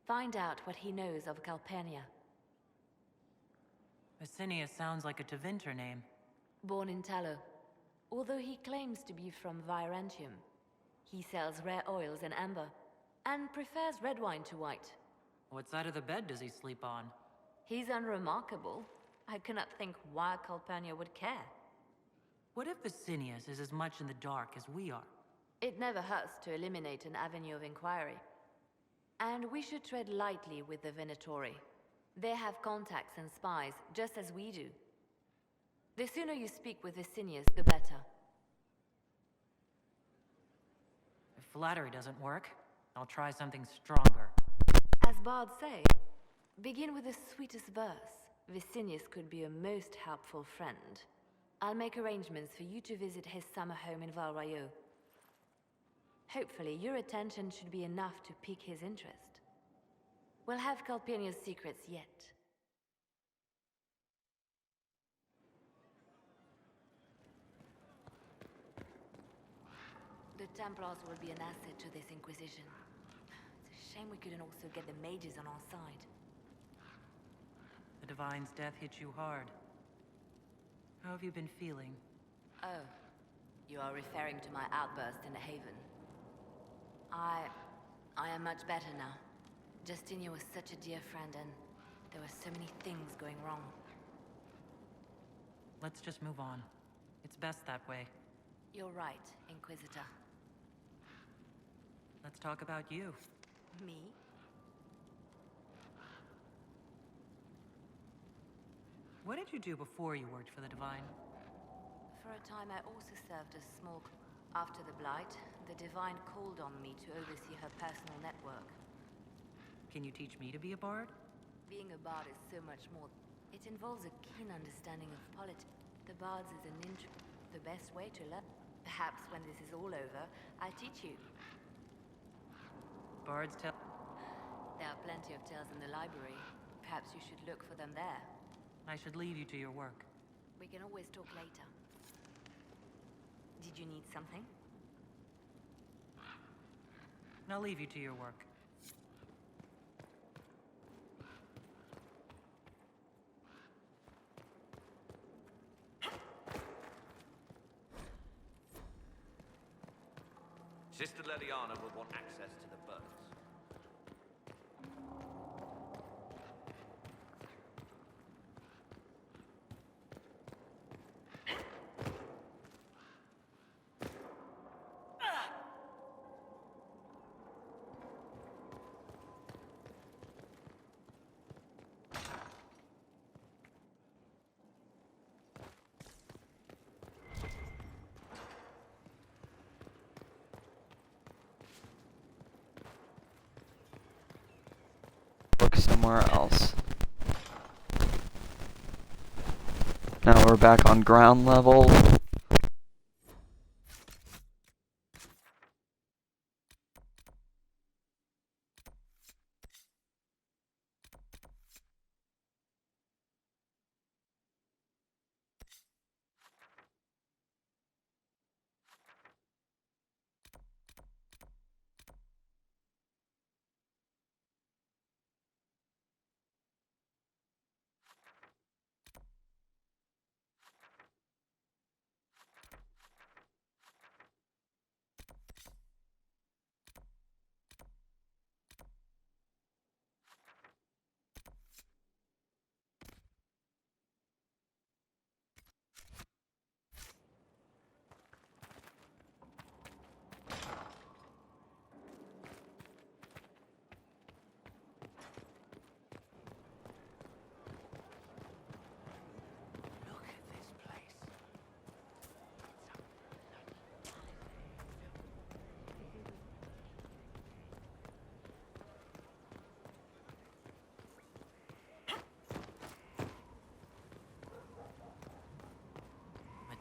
Find out what he knows of Calpurnia. Vicinius sounds like a Tevinter name. Born in Tallow. Although he claims to be from Virantium, he sells rare oils and amber, and prefers red wine to white. What side of the bed does he sleep on? He's unremarkable. I cannot think why Calpurnia would care. What if Vicinius is as much in the dark as we are? It never hurts to eliminate an avenue of inquiry. And we should tread lightly with the Venatori. They have contacts and spies, just as we do. The sooner you speak with Vicinius, the better. If flattery doesn't work, I'll try something stronger. As bards say, begin with the sweetest verse. Vicinius could be a most helpful friend. I'll make arrangements for you to visit his summer home in Val Royeaux. Hopefully, your attention should be enough to pique his interest. We'll have Calpurnia's secrets yet. The Templars will be an asset to this Inquisition. It's a shame we couldn't also get the mages on our side. The Divine's death hit you hard. How have you been feeling? Oh, you are referring to my outburst in the Haven. I am much better now. Justinia was such a dear friend, and there were so many things going wrong. Let's just move on. It's best that way. You're right, Inquisitor. Let's talk about you. Me? What did you do before you worked for the Divine? For a time, I also served as small. After the Blight, the Divine called on me to oversee her personal network. Can you teach me to be a bard? Being a bard is so much more. It involves a keen understanding of politics. The bards is an the best way to learn. Perhaps when this is all over, I'll teach you. Bards tell. There are plenty of tales in the library. Perhaps you should look for them there. I should leave you to your work. We can always talk later. Did you need something? I'll leave you to your work. Sister Leliana will want access to the birds. Look somewhere else. Now we're back on ground level.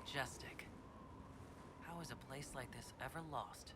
Majestic. How is a place like this ever lost?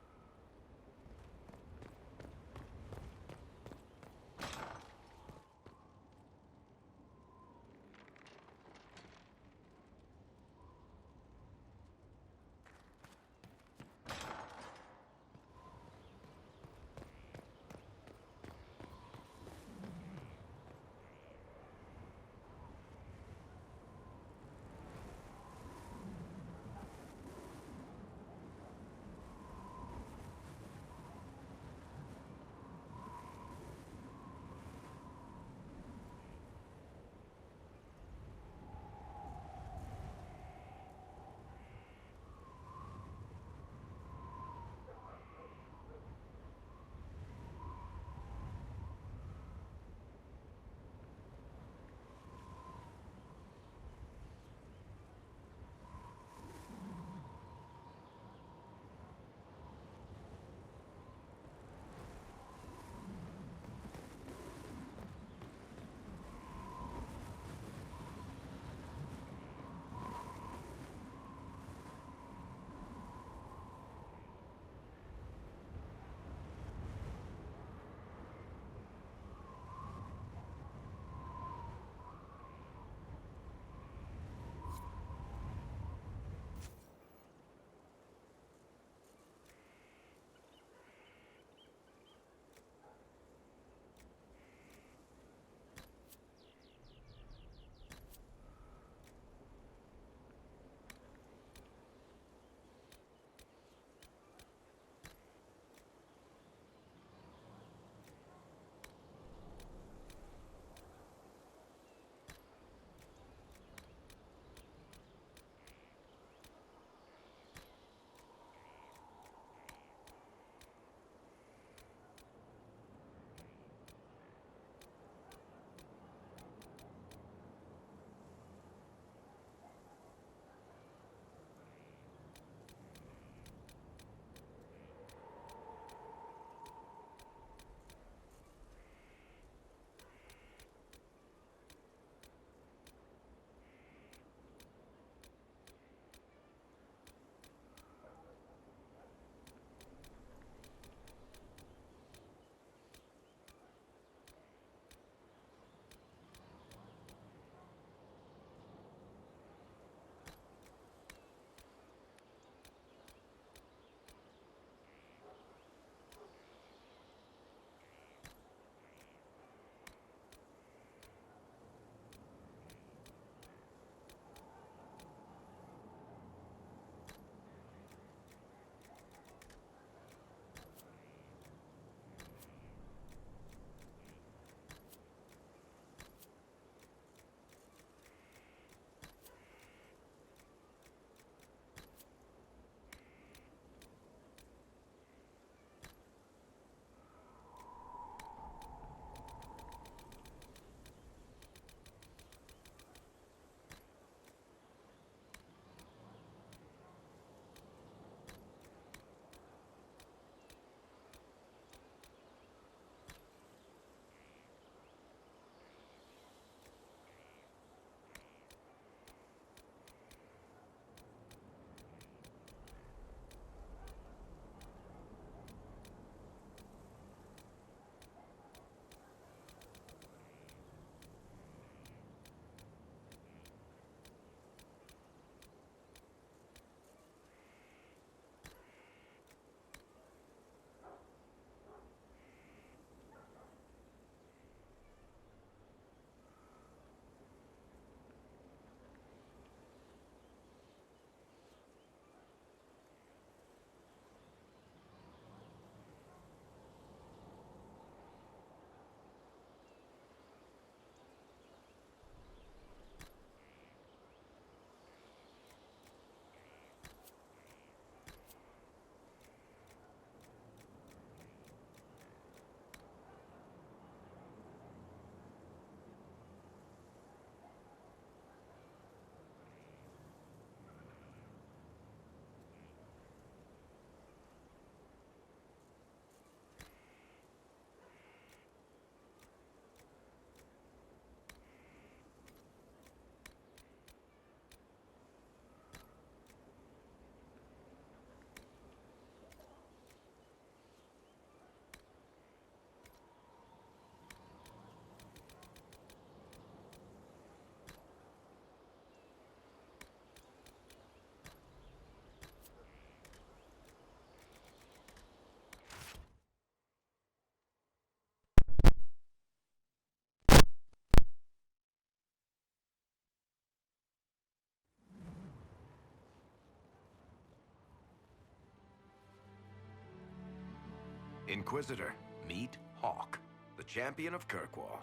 Inquisitor, meet Hawk, the champion of Kirkwall.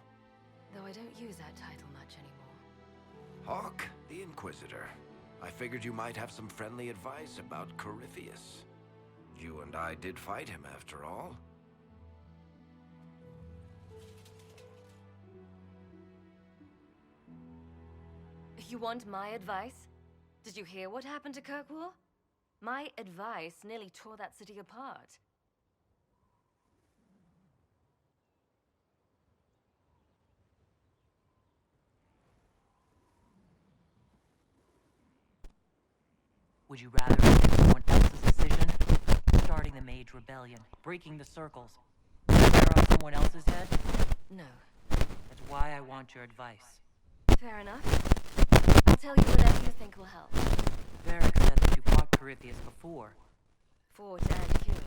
Though I don't use that title much anymore. Hawk, the Inquisitor. I figured you might have some friendly advice about Corypheus. You and I did fight him, after all. You want my advice? Did you hear what happened to Kirkwall? My advice nearly tore that city apart. Would you rather make someone else's decision? Starting the Mage Rebellion, breaking the circles. Hair on someone else's head? No. That's why I want your advice. Fair enough. I'll tell you whatever you think will help. Varric said that you fought Corypheus before. Fought and killed.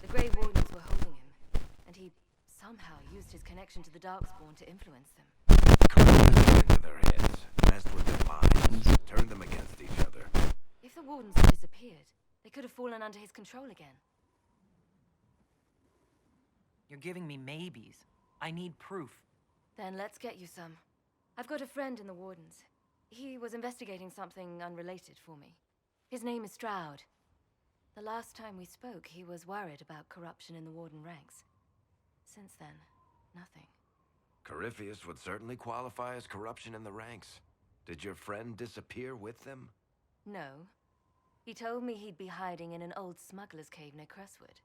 The Grey Wardens were holding him, and he somehow used his connection to the Darkspawn to influence them. Carved into their heads, messed with their minds, turned them against each other. If the Wardens had disappeared, they could have fallen under his control again. You're giving me maybes. I need proof. Then let's get you some. I've got a friend in the Wardens. He was investigating something unrelated for me. His name is Stroud. The last time we spoke, he was worried about corruption in the Warden ranks. Since then, nothing. Corypheus would certainly qualify as corruption in the ranks. Did your friend disappear with them? No. He told me he'd be hiding in an old smuggler's cave near Crestwood.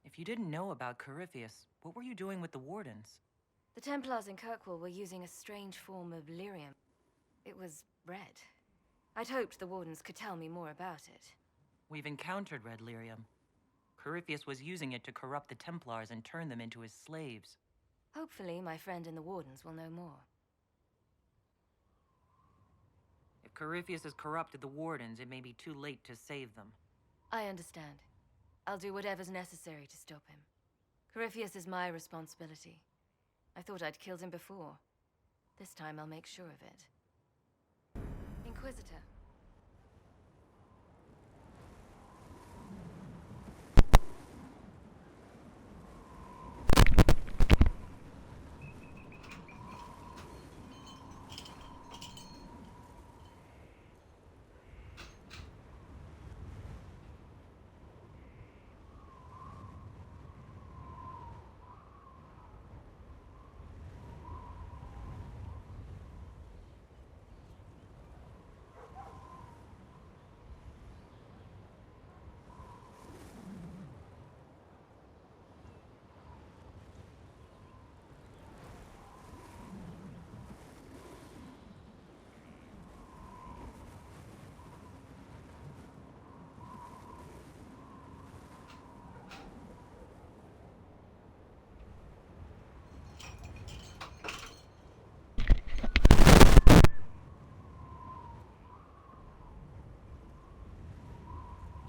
If you didn't know about Corypheus, what were you doing with the Wardens? The Templars in Kirkwall were using a strange form of lyrium. It was red. I'd hoped the Wardens could tell me more about it. We've encountered red lyrium. Corypheus was using it to corrupt the Templars and turn them into his slaves. Hopefully, my friend in the Wardens will know more. If Corypheus has corrupted the Wardens, it may be too late to save them. I understand. I'll do whatever's necessary to stop him. Corypheus is my responsibility. I thought I'd killed him before. This time I'll make sure of it. Inquisitor.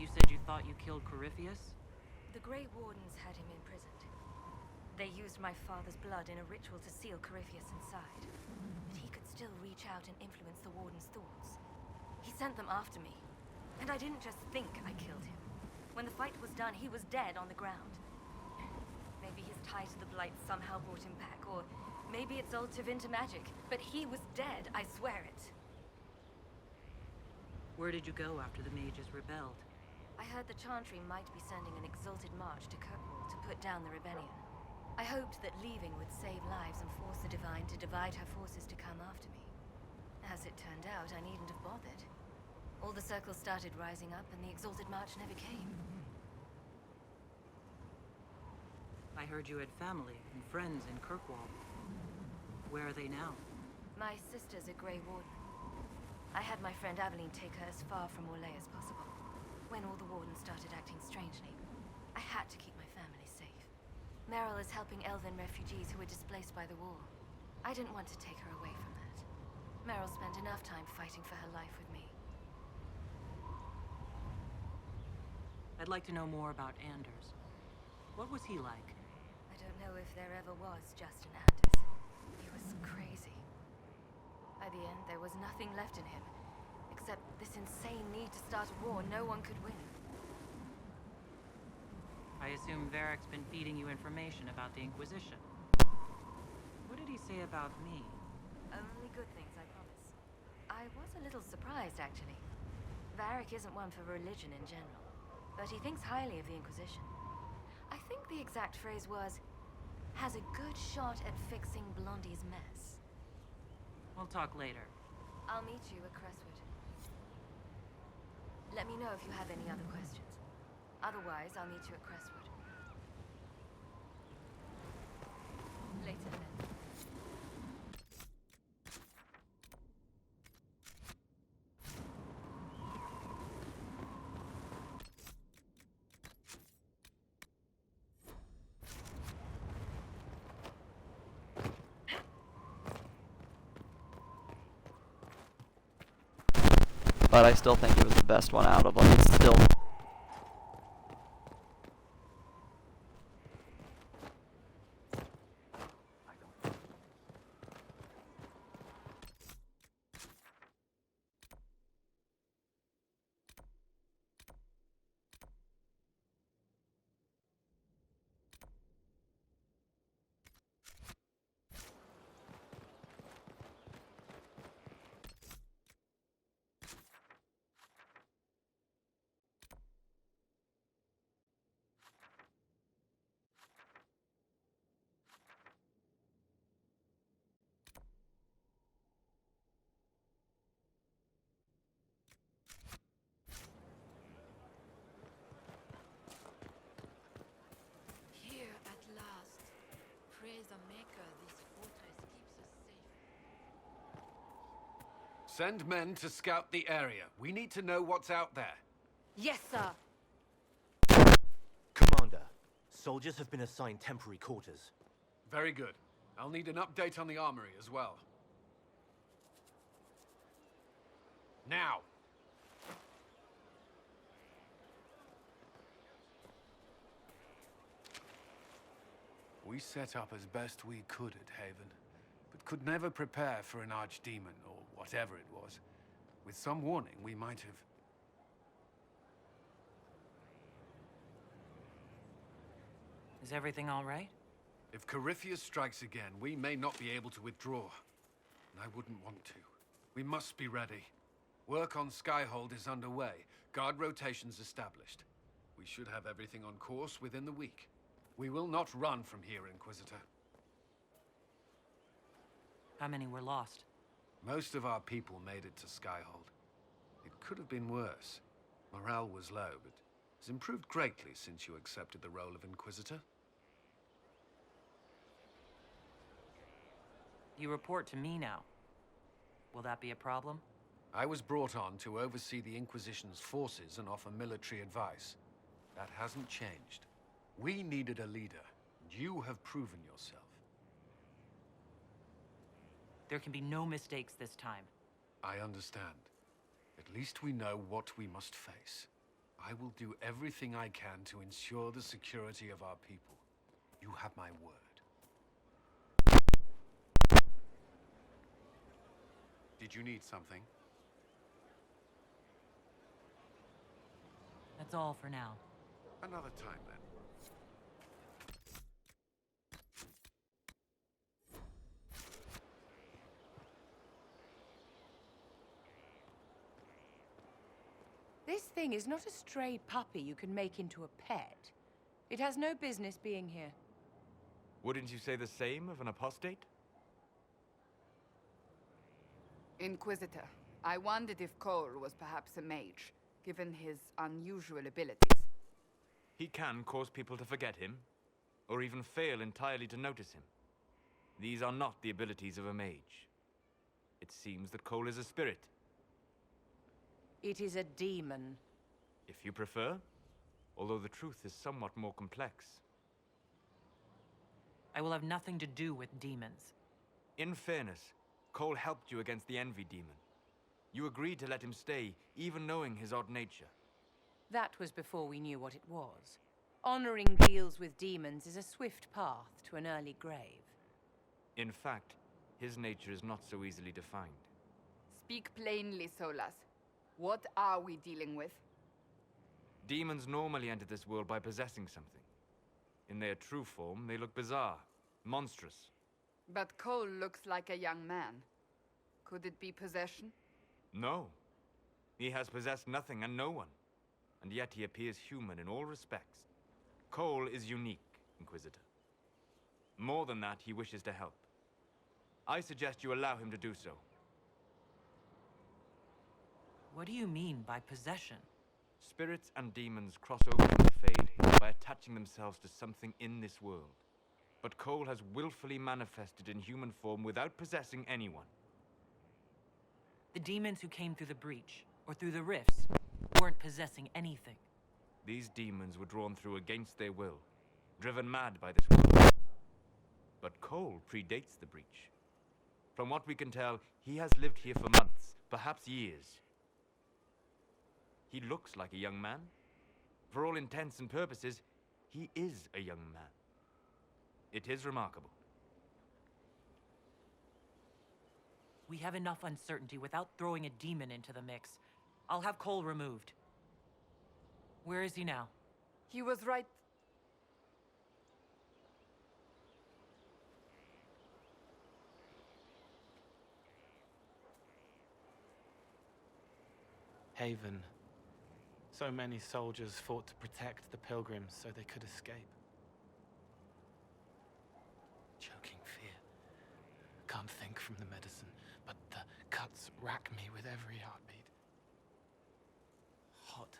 You said you thought you killed Corypheus? The Grey Wardens had him imprisoned. They used my father's blood in a ritual to seal Corypheus inside. But he could still reach out and influence the Warden's thoughts. He sent them after me. And I didn't just think I killed him. When the fight was done, he was dead on the ground. Maybe his tie to the Blight somehow brought him back, or maybe it's old Tevinter magic. But he was dead, I swear it. Where did you go after the mages rebelled? I heard the Chantry might be sending an exalted march to Kirkwall to put down the rebellion. I hoped that leaving would save lives and force the Divine to divide her forces to come after me. As it turned out, I needn't have bothered. All the circles started rising up, and the exalted march never came. I heard you had family and friends in Kirkwall. Where are they now? My sister's a Grey Warden. I had my friend Aveline take her as far from Orlais as possible. When all the Wardens started acting strangely, I had to keep my family safe. Meryl is helping Elven refugees who were displaced by the war. I didn't want to take her away from that. Meryl spent enough time fighting for her life with me. I'd like to know more about Anders. What was he like? I don't know if there ever was just an Anders. He was crazy. By the end, there was nothing left in him. Except this insane need to start a war no one could win. I assume Varric's been feeding you information about the Inquisition. What did he say about me? Only good things, I promise. I was a little surprised, actually. Varric isn't one for religion in general, but he thinks highly of the Inquisition. I think the exact phrase was, has a good shot at fixing Blondie's mess. We'll talk later. I'll meet you at Crestwood. Let me know if you have any other questions. Otherwise, I'll meet you at Crestwood. Later, then. But I still think it was the best one out of them. It's still... Here at last. Praise the Maker, this fortress keeps us safe. Send men to scout the area. We need to know what's out there. Yes, sir. Commander, soldiers have been assigned temporary quarters. Very good. I'll need an update on the armory as well. Now! We set up as best we could at Haven, but could never prepare for an archdemon, or whatever it was. With some warning, we might have... Is everything all right? If Corypheus strikes again, we may not be able to withdraw. And I wouldn't want to. We must be ready. Work on Skyhold is underway. Guard rotations established. We should have everything on course within the week. We will not run from here, Inquisitor. How many were lost? Most of our people made it to Skyhold. It could have been worse. Morale was low, but has improved greatly since you accepted the role of Inquisitor. You report to me now. Will that be a problem? I was brought on to oversee the Inquisition's forces and offer military advice. That hasn't changed. We needed a leader, and you have proven yourself. There can be no mistakes this time. I understand. At least we know what we must face. I will do everything I can to ensure the security of our people. You have my word. Did you need something? That's all for now. Another time, then. This thing is not a stray puppy you can make into a pet. It has no business being here. Wouldn't you say the same of an apostate? Inquisitor, I wondered if Cole was perhaps a mage, given his unusual abilities. He can cause people to forget him, or even fail entirely to notice him. These are not the abilities of a mage. It seems that Cole is a spirit. It is a demon. If you prefer, although the truth is somewhat more complex. I will have nothing to do with demons. In fairness, Cole helped you against the Envy Demon. You agreed to let him stay, even knowing his odd nature. That was before we knew what it was. Honoring deals with demons is a swift path to an early grave. In fact, his nature is not so easily defined. Speak plainly, Solas. What are we dealing with? Demons normally enter this world by possessing something. In their true form, they look bizarre, monstrous. But Cole looks like a young man. Could it be possession? No. He has possessed nothing and no one. And yet he appears human in all respects. Cole is unique, Inquisitor. More than that, he wishes to help. I suggest you allow him to do so. What do you mean by possession? Spirits and demons cross over from the Fade by attaching themselves to something in this world. But Cole has willfully manifested in human form without possessing anyone. The demons who came through the breach, or through the rifts, weren't possessing anything. These demons were drawn through against their will, driven mad by this world. But Cole predates the breach. From what we can tell, he has lived here for months, perhaps years. He looks like a young man. For all intents and purposes, he is a young man. It is remarkable. We have enough uncertainty without throwing a demon into the mix. I'll have Cole removed. Where is he now? He was right. Haven. So many soldiers fought to protect the pilgrims so they could escape. Choking fear. Can't think from the medicine, but the cuts rack me with every heartbeat. Hot,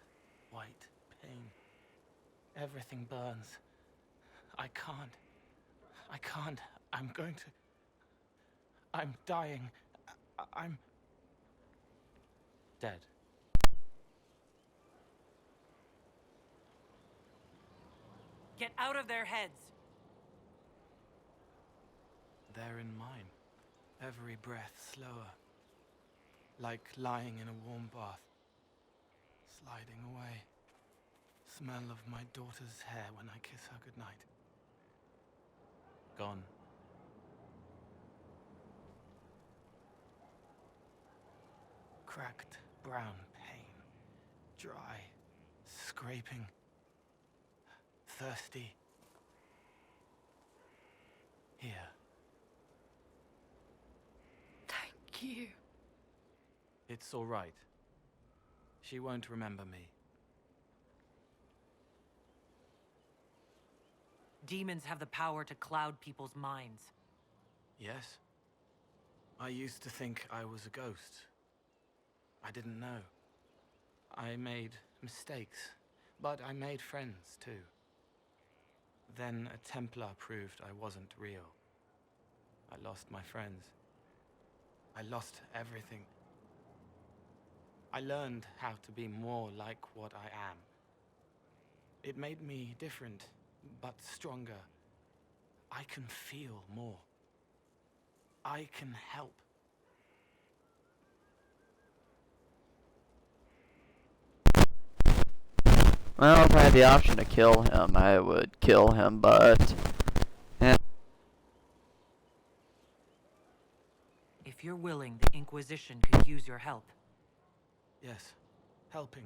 white pain. Everything burns. I can't. I'm going to... I'm dying. I'm... dead. Get out of their heads! They're in mine. Every breath slower. Like lying in a warm bath. Sliding away. Smell of my daughter's hair when I kiss her goodnight. Gone. Cracked brown pain. Dry. Scraping. Thirsty. Here. Thank you. It's all right. She won't remember me. Demons have the power to cloud people's minds. Yes? I used to think I was a ghost. I didn't know. I made mistakes, but I made friends too. Then a Templar proved I wasn't real. I lost my friends. I lost everything. I learned how to be more like what I am. It made me different, but stronger. I can feel more. I can help. Well, if I had the option to kill him, I would kill him, but... eh. If you're willing, the Inquisition could use your help. Yes, helping.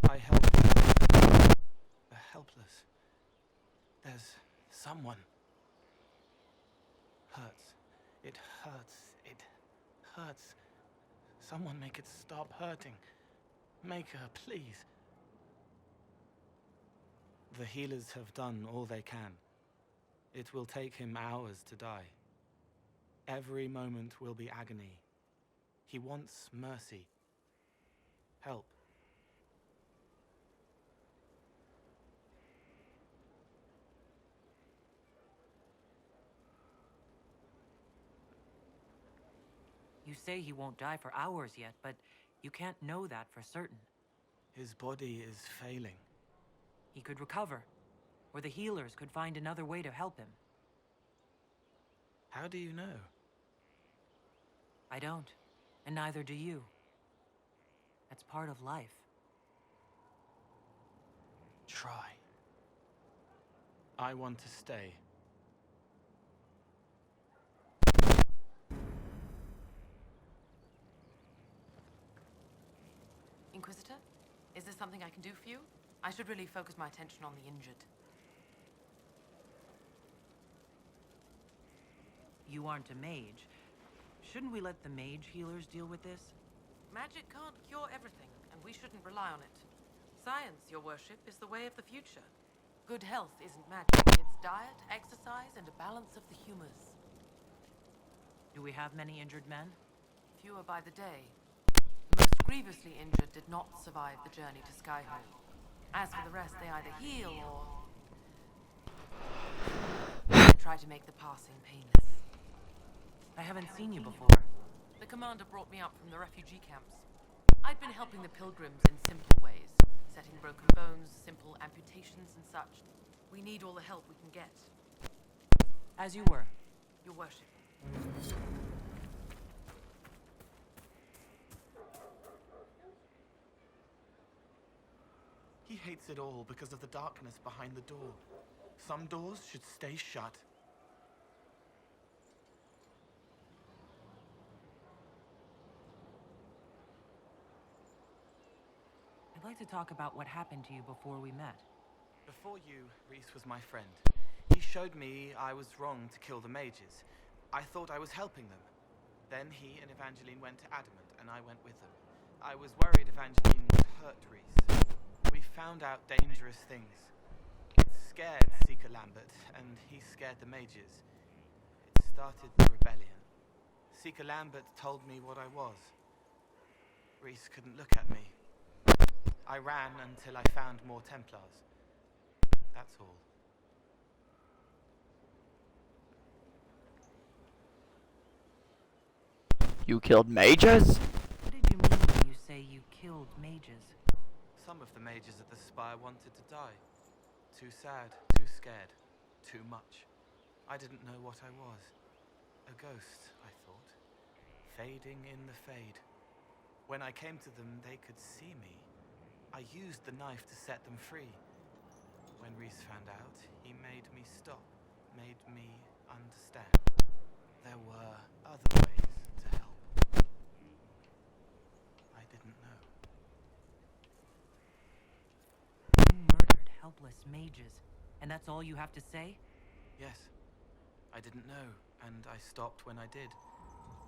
I help the helpless. There's someone. Hurts. It hurts. It hurts. Someone make it stop hurting. Make her, please. The healers have done all they can. It will take him hours to die. Every moment will be agony. He wants mercy. Help. You say he won't die for hours yet, but you can't know that for certain. His body is failing. He could recover, or the healers could find another way to help him. How do you know? I don't, and neither do you. That's part of life. Try. I want to stay. Inquisitor, is there something I can do for you? I should really focus my attention on the injured. You aren't a mage. Shouldn't we let the mage healers deal with this? Magic can't cure everything, and we shouldn't rely on it. Science, your worship, is the way of the future. Good health isn't magic, it's diet, exercise, and a balance of the humors. Do we have many injured men? Fewer by the day. The most grievously injured did not survive the journey to Skyhold. As for the rest, they either heal or try to make the passing painless. I haven't seen you before. The commander brought me up from the refugee camps. I'd been helping the pilgrims in simple ways, setting broken bones, simple amputations and such. We need all the help we can get. As you were. Your worship. He hates it all because of the darkness behind the door. Some doors should stay shut. I'd like to talk about what happened to you before we met. Before you, Reese was my friend. He showed me I was wrong to kill the mages. I thought I was helping them. Then he and Evangeline went to Adamant, and I went with them. I was worried Evangeline would hurt Reese. We found out dangerous things. It scared Seeker Lambert, and he scared the mages. It started the rebellion. Seeker Lambert told me what I was. Reese couldn't look at me. I ran until I found more Templars. That's all. You killed mages? What did you mean when you say you killed mages? Some of the mages at the spire wanted to die. Too sad, too scared, too much. I didn't know what I was. A ghost, I thought. Fading in the fade. When I came to them, they could see me. I used the knife to set them free. When Reese found out, he made me stop, made me understand. There were other ways to help. I didn't know. You murdered helpless mages, and that's all you have to say? Yes. I didn't know, and I stopped when I did.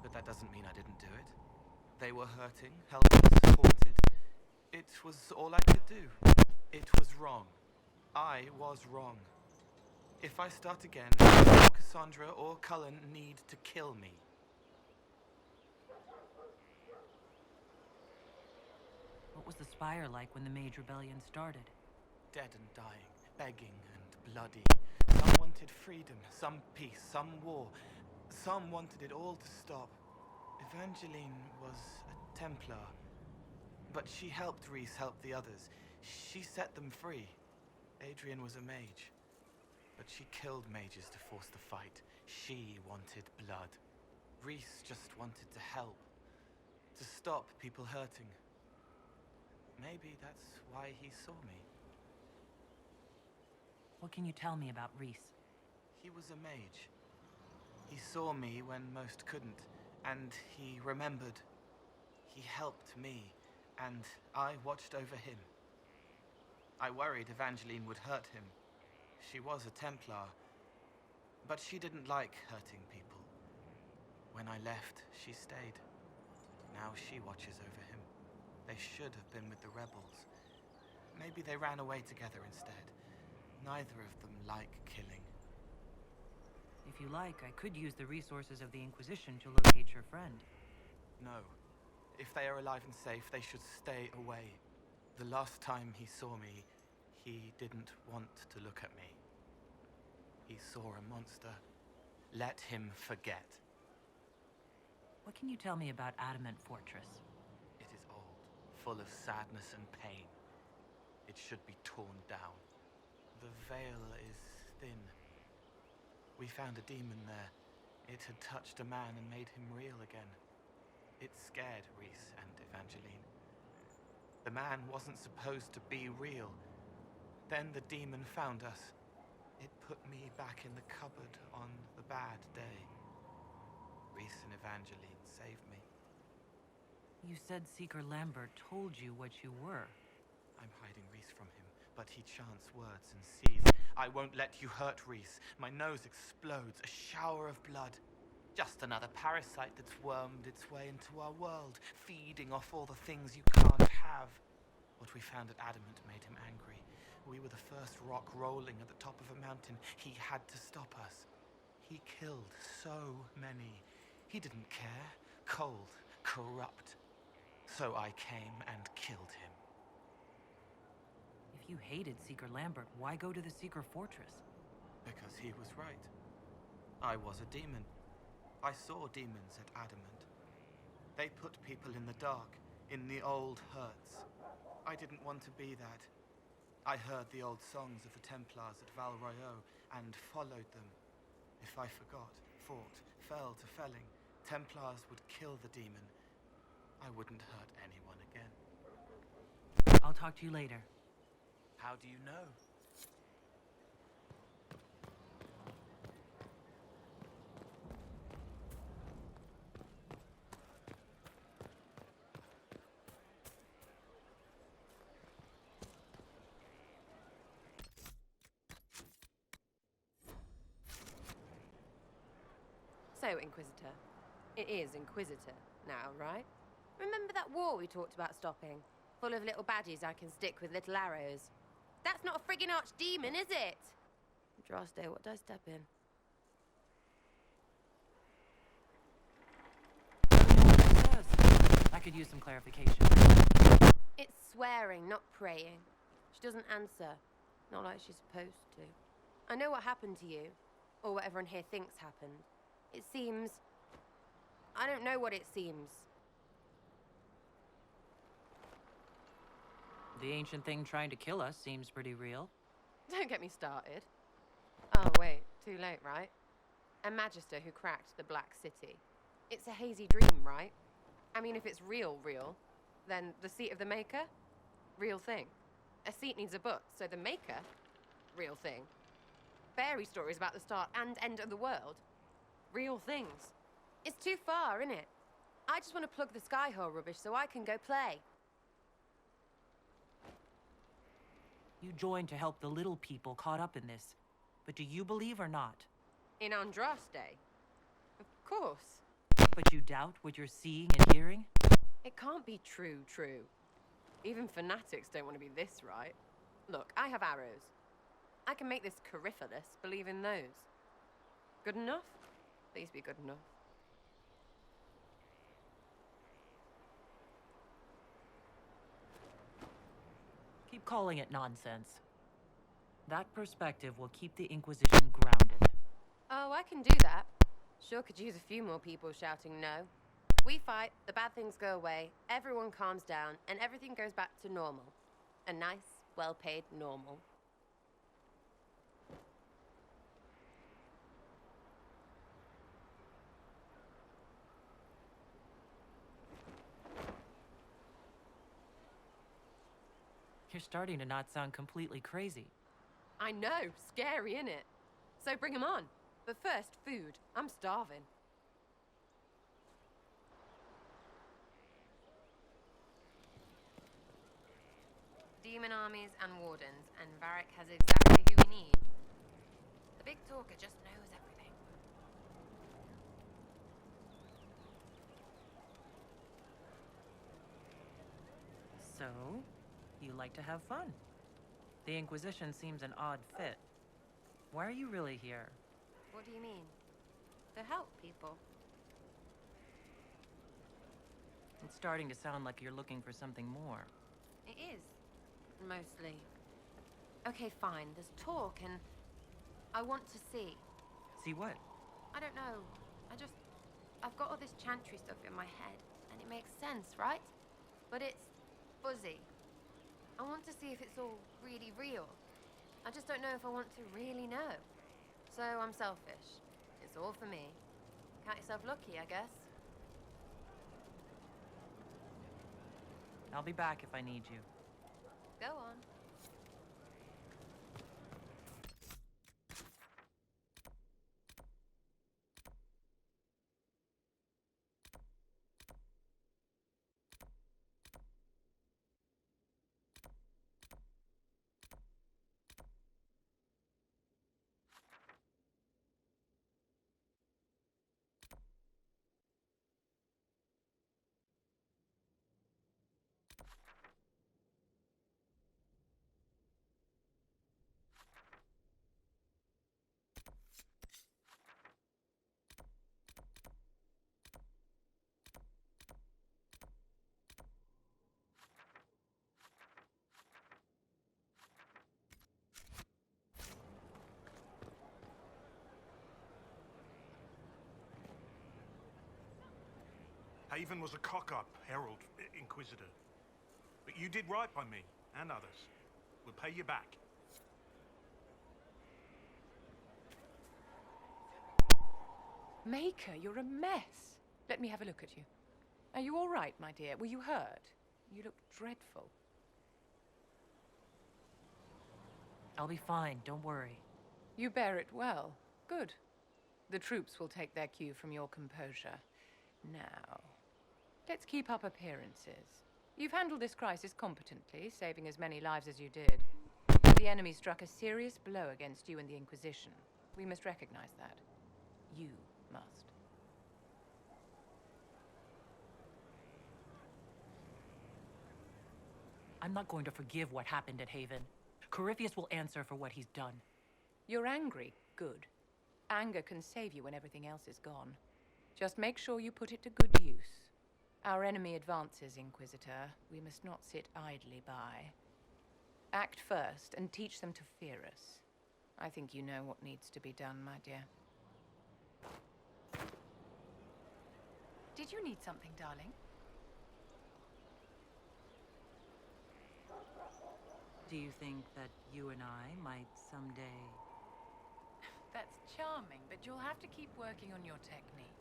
But that doesn't mean I didn't do it. They were hurting, helpless, haunted. It was all I could do. It was wrong. I was wrong. If I start again, Cassandra or Cullen need to kill me. What was the Spire like when the Mage Rebellion started? Dead and dying, begging and bloody. Some wanted freedom, some peace, some war. Some wanted it all to stop. Evangeline was a Templar, but she helped Reese help the others. She set them free. Adrian was a mage, but she killed mages to force the fight. She wanted blood. Reese just wanted to help, to stop people hurting. Maybe that's why he saw me. What can you tell me about Reese? He was a mage. He saw me when most couldn't, and he remembered. He helped me, and I watched over him. I worried Evangeline would hurt him. She was a Templar, but she didn't like hurting people. When I left, she stayed. Now she watches over him. They should have been with the rebels. Maybe they ran away together instead. Neither of them like killing. If you like, I could use the resources of the Inquisition to locate your friend. No. If they are alive and safe, they should stay away. The last time he saw me, he didn't want to look at me. He saw a monster. Let him forget. What can you tell me about Adamant Fortress? It is old, full of sadness and pain. It should be torn down. The veil is thin. We found a demon there. It had touched a man and made him real again. It scared Reese and Evangeline. The man wasn't supposed to be real. Then the demon found us. It put me back in the cupboard on the bad day. Reese and Evangeline saved me. You said Seeker Lambert told you what you were. I'm hiding Reese from him, but he chants words and sees. I won't let you hurt Reese. My nose explodes, a shower of blood. Just another parasite that's wormed its way into our world, feeding off all the things you can't have. What we found at Adamant made him angry. We were the first rock rolling at the top of a mountain. He had to stop us. He killed so many. He didn't care. Cold, corrupt. So I came and killed him. If you hated Seeker Lambert, why go to the Seeker Fortress? Because he was right. I was a demon. I saw demons at Adamant. They put people in the dark, in the old hurts. I didn't want to be that. I heard the old songs of the Templars at Val Royeaux and followed them. If I forgot, fought, fell to felling, Templars would kill the demon. I wouldn't hurt anyone again. I'll talk to you later. How do you know? So, Inquisitor. It is Inquisitor now, right? Remember that war we talked about stopping? Full of little badges I can stick with little arrows. That's not a friggin' archdemon, is it? Droste, what did I step in? I could use some clarification. It's swearing, not praying. She doesn't answer. Not like she's supposed to. I know what happened to you. Or what everyone here thinks happened. It seems... I don't know what it seems. The ancient thing trying to kill us seems pretty real. Don't get me started. Oh, wait. Too late, right? A Magister who cracked the Black City. It's a hazy dream, right? I mean, if it's real, then the seat of the Maker? Real thing. A seat needs a book, so the Maker? Real thing. Fairy stories about the start and end of the world? Real things. It's too far, innit? I just want to plug the Skyhole rubbish so I can go play. You joined to help the little people caught up in this. But do you believe or not? In Andraste? Of course. But you doubt what you're seeing and hearing? It can't be true. Even fanatics don't want to be this right. Look, I have arrows. I can make this Coryphalis believe in those. Good enough? Please be good enough. Keep calling it nonsense. That perspective will keep the Inquisition grounded. Oh, I can do that. Sure could use a few more people shouting no. We fight, the bad things go away, everyone calms down, and everything goes back to normal. A nice, well-paid normal. You're starting to not sound completely crazy. I know, scary, innit? So bring 'em on. But first, food. I'm starving. Demon armies and wardens, and Varric has exactly who we need. The big talker just knows everything. So, you like to have fun. The Inquisition seems an odd fit. Why are you really here? What do you mean? To help people. It's starting to sound like you're looking for something more. It is. Mostly. Okay, fine. There's talk and... I want to see. See what? I don't know. I've got all this chantry stuff in my head, and it makes sense, right? But it's fuzzy. I want to see if it's all really real. I just don't know if I want to really know. So I'm selfish. It's all for me. Count yourself lucky, I guess. I'll be back if I need you. Go on. Haven was a cock-up, Herald, Inquisitor. But you did right by me, and others. We'll pay you back. Maker, you're a mess. Let me have a look at you. Are you all right, my dear? Were you hurt? You look dreadful. I'll be fine, don't worry. You bear it well. Good. The troops will take their cue from your composure. Now, let's keep up appearances. You've handled this crisis competently, saving as many lives as you did. The enemy struck a serious blow against you and the Inquisition. We must recognize that. You must. I'm not going to forgive what happened at Haven. Corypheus will answer for what he's done. You're angry. Good. Anger can save you when everything else is gone. Just make sure you put it to good use. Our enemy advances, Inquisitor. We must not sit idly by. Act first and teach them to fear us. I think you know what needs to be done, my dear. Did you need something, darling? Do you think that you and I might someday... That's charming, but you'll have to keep working on your technique.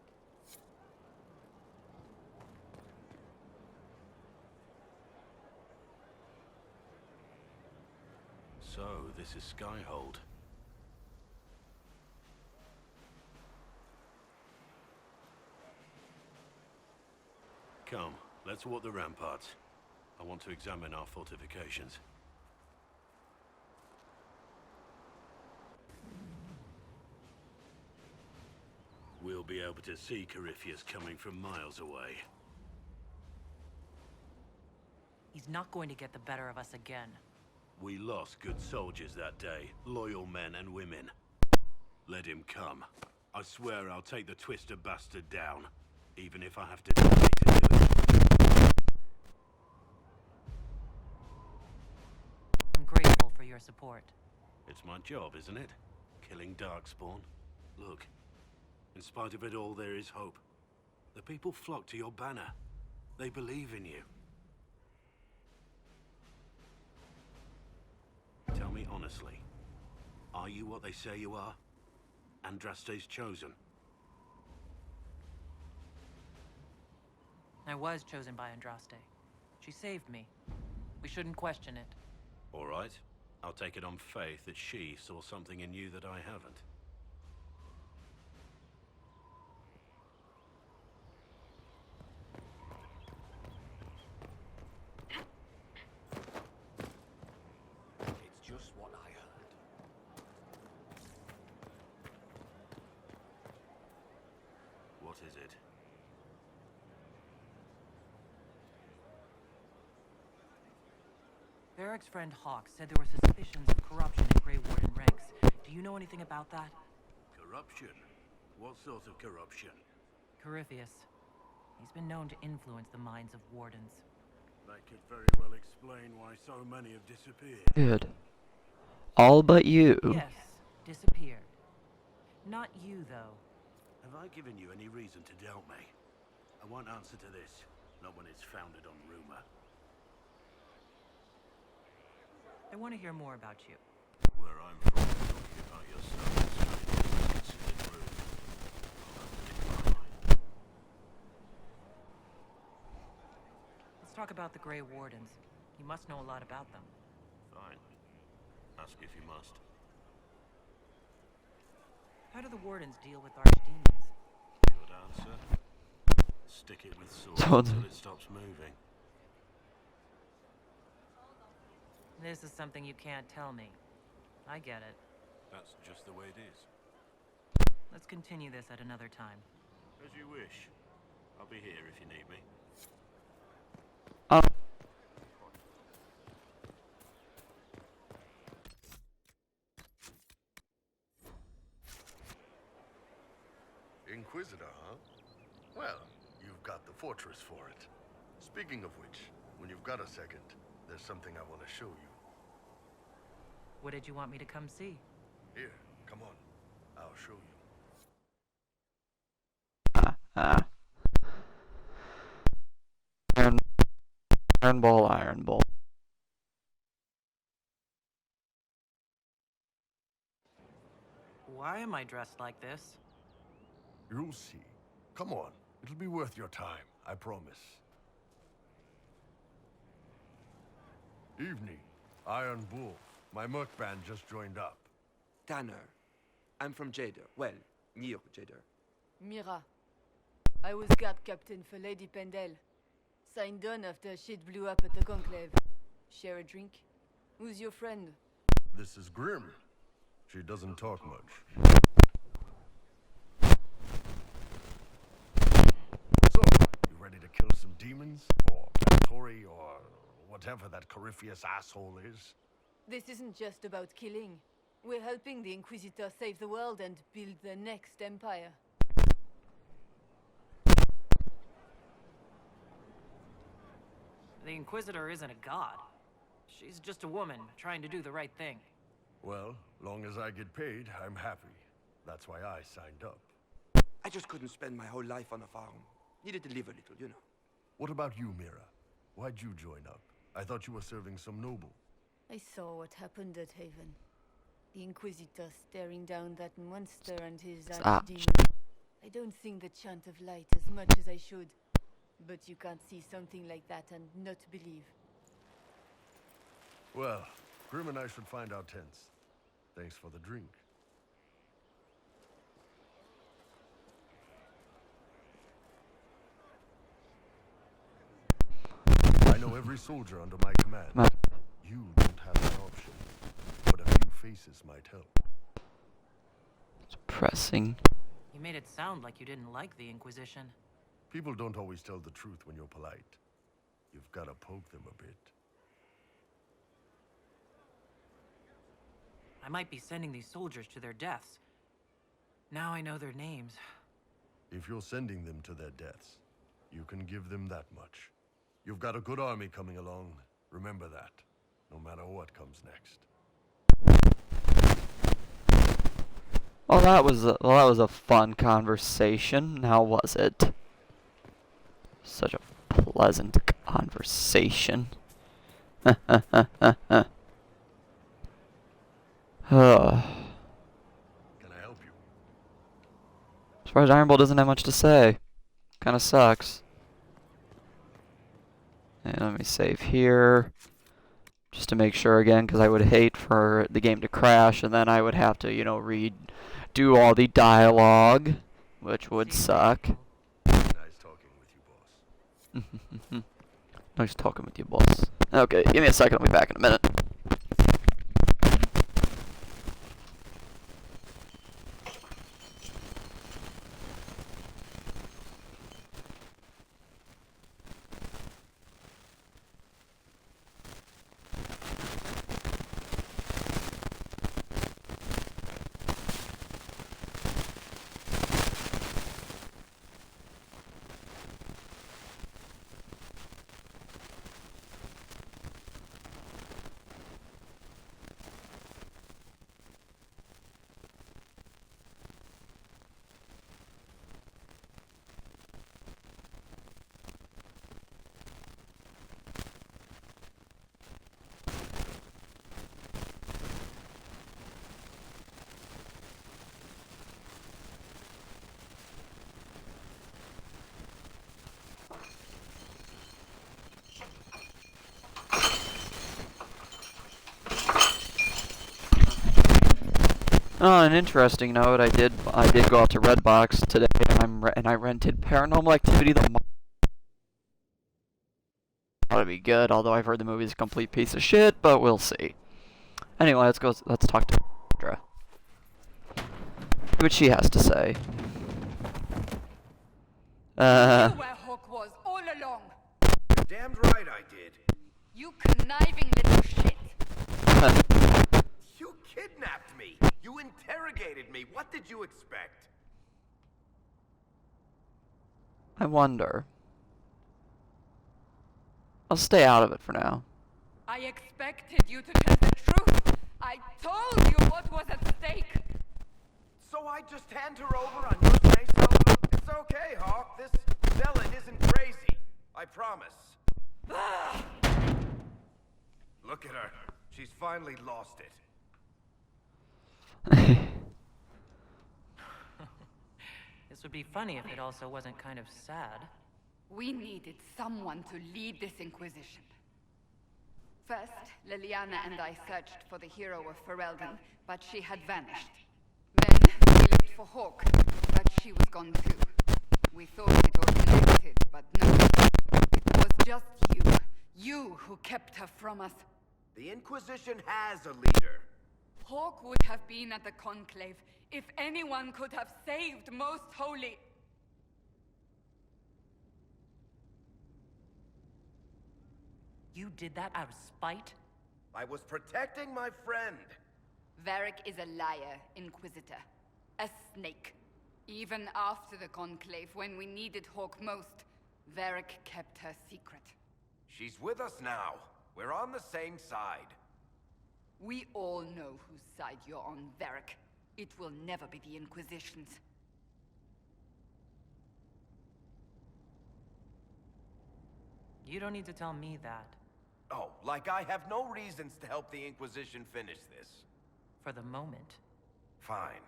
So, this is Skyhold. Come, let's walk the ramparts. I want to examine our fortifications. We'll be able to see Corypheus coming from miles away. He's not going to get the better of us again. We lost good soldiers that day, loyal men and women. Let him come. I swear I'll take the twister bastard down, even if I have to die to do it. I'm grateful for your support. It's my job, isn't it? Killing Darkspawn. Look, in spite of it all, there is hope. The people flock to your banner. They believe in you. Tell me honestly, are you what they say you are? Andraste's chosen? I was chosen by Andraste. She saved me. We shouldn't question it. All right. I'll take it on faith that she saw something in you that I haven't. It's just what I heard. What is it? Varric's friend Hawk said there were suspicions of corruption in Grey Warden ranks. Do you know anything about that? Corruption? What sort of corruption? Corypheus. He's been known to influence the minds of wardens. That could very well explain why so many have disappeared. Good. All but you. Yes, disappeared. Not you, though. Have I given you any reason to doubt me? I want answer to this, not when it's founded on rumor. I want to hear more about you. Where I'm from, talking about yourself and strangers is considered rude. I'll have to decline. Let's talk about the Grey Wardens. You must know a lot about them. Fine. Ask if you must. How do the Wardens deal with archdemons? Good answer. Stick it with swords until it stops moving. This is something you can't tell me. I get it. That's just the way it is. Let's continue this at another time. As you wish. I'll be here if you need me. Inquisitor, huh? Well, you've got the fortress for it. Speaking of which, when you've got a second, there's something I want to show you. What did you want me to come see? Here, come on. I'll show you. Iron Bull, Iron Bull. Why am I dressed like this? You'll see. Come on. It'll be worth your time, I promise. Evening. Iron Bull. My merc band just joined up. Tanner. I'm from Jader. Well, near Jader. Mira. I was guard captain for Lady Pendel. Signed on after shit blew up at the conclave. Share a drink? Who's your friend? This is Grim. She doesn't talk much. So, you ready to kill some demons? Or Tori, or whatever that Corypheus asshole is? This isn't just about killing. We're helping the Inquisitor save the world and build the next empire. The Inquisitor isn't a god. She's just a woman trying to do the right thing. Well, long as I get paid, I'm happy. That's why I signed up. I just couldn't spend my whole life on a farm. Needed to live a little, you know. What about you, Mira? Why'd you join up? I thought you were serving some noble. I saw what happened at Haven. The Inquisitor staring down that monster and his archdemon. I don't sing the chant of light as much as I should. But you can't see something like that and not believe. Well, Grim and I should find our tents. Thanks for the drink. I know every soldier under my command. You don't have that option, but a few faces might help. It's pressing. You made it sound like you didn't like the Inquisition. People don't always tell the truth when you're polite. You've got to poke them a bit. I might be sending these soldiers to their deaths. Now I know their names. If you're sending them to their deaths, you can give them that much. You've got a good army coming along. Remember that, no matter what comes next. Well, that was a fun conversation. Now was it? Such a pleasant conversation. Can I help you? As far as Iron Bull doesn't have much to say. Kinda sucks. And let me save here. Just to make sure again, because I would hate for the game to crash, and then I would have to, you know, do all the dialogue, which would suck. Nice talking with you, boss. Nice talking with you, boss. Okay, give me a second, I'll be back in a minute. On an interesting note, I did go out to Redbox today, and I rented Paranormal Activity the ought to be good, although I've heard the movie's a complete piece of shit, but we'll see. Anyway, let's talk to Sandra. See what she has to say. You knew where Hawk was all along. You're damned right I did. You conniving little shit. You kidnapped me. You interrogated me. What did you expect? I wonder. I'll stay out of it for now. I expected you to tell the truth. I told you what was at stake. So I just hand her over on your say-so? It's okay, Hawk. This villain isn't crazy. I promise. Look at her. She's finally lost it. This would be funny if it also wasn't kind of sad. We needed someone to lead this Inquisition. First, Liliana and I searched for the hero of Ferelden, but she had vanished. Then, we looked for Hawk, but she was gone too. We thought it all connected, but no. It was just you. You who kept her from us. The Inquisition has a leader. Hawk would have been at the Conclave if anyone could have saved Most Holy. You did that out of spite? I was protecting my friend. Varric is a liar, Inquisitor. A snake. Even after the Conclave, when we needed Hawk most, Varric kept her secret. She's with us now. We're on the same side. We all know whose side you're on, Varric. It will never be the Inquisition's. You don't need to tell me that. Oh, like I have no reasons to help the Inquisition finish this. For the moment. Fine.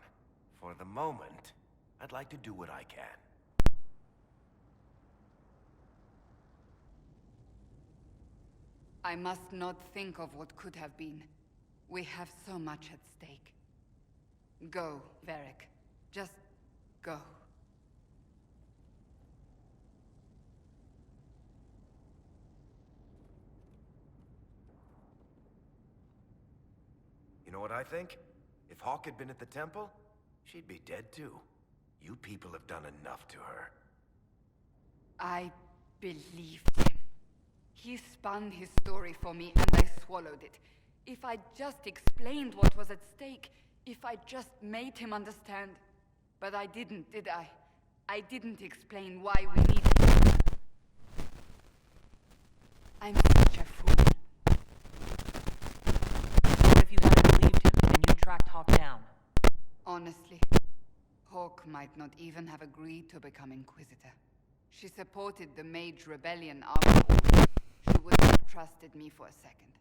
For the moment, I'd like to do what I can. I must not think of what could have been. We have so much at stake. Go, Varric. Just go. You know what I think? If Hawk had been at the temple, she'd be dead too. You people have done enough to her. I believed him. He spun his story for me and I swallowed it. If I just explained what was at stake, if I just made him understand. But I didn't, did I? I didn't explain why we needed him. I'm such a fool. What if you hadn't believed him and you tracked Hawk down? Honestly, Hawk might not even have agreed to become Inquisitor. She supported the Mage Rebellion after all. She wouldn't have trusted me for a second.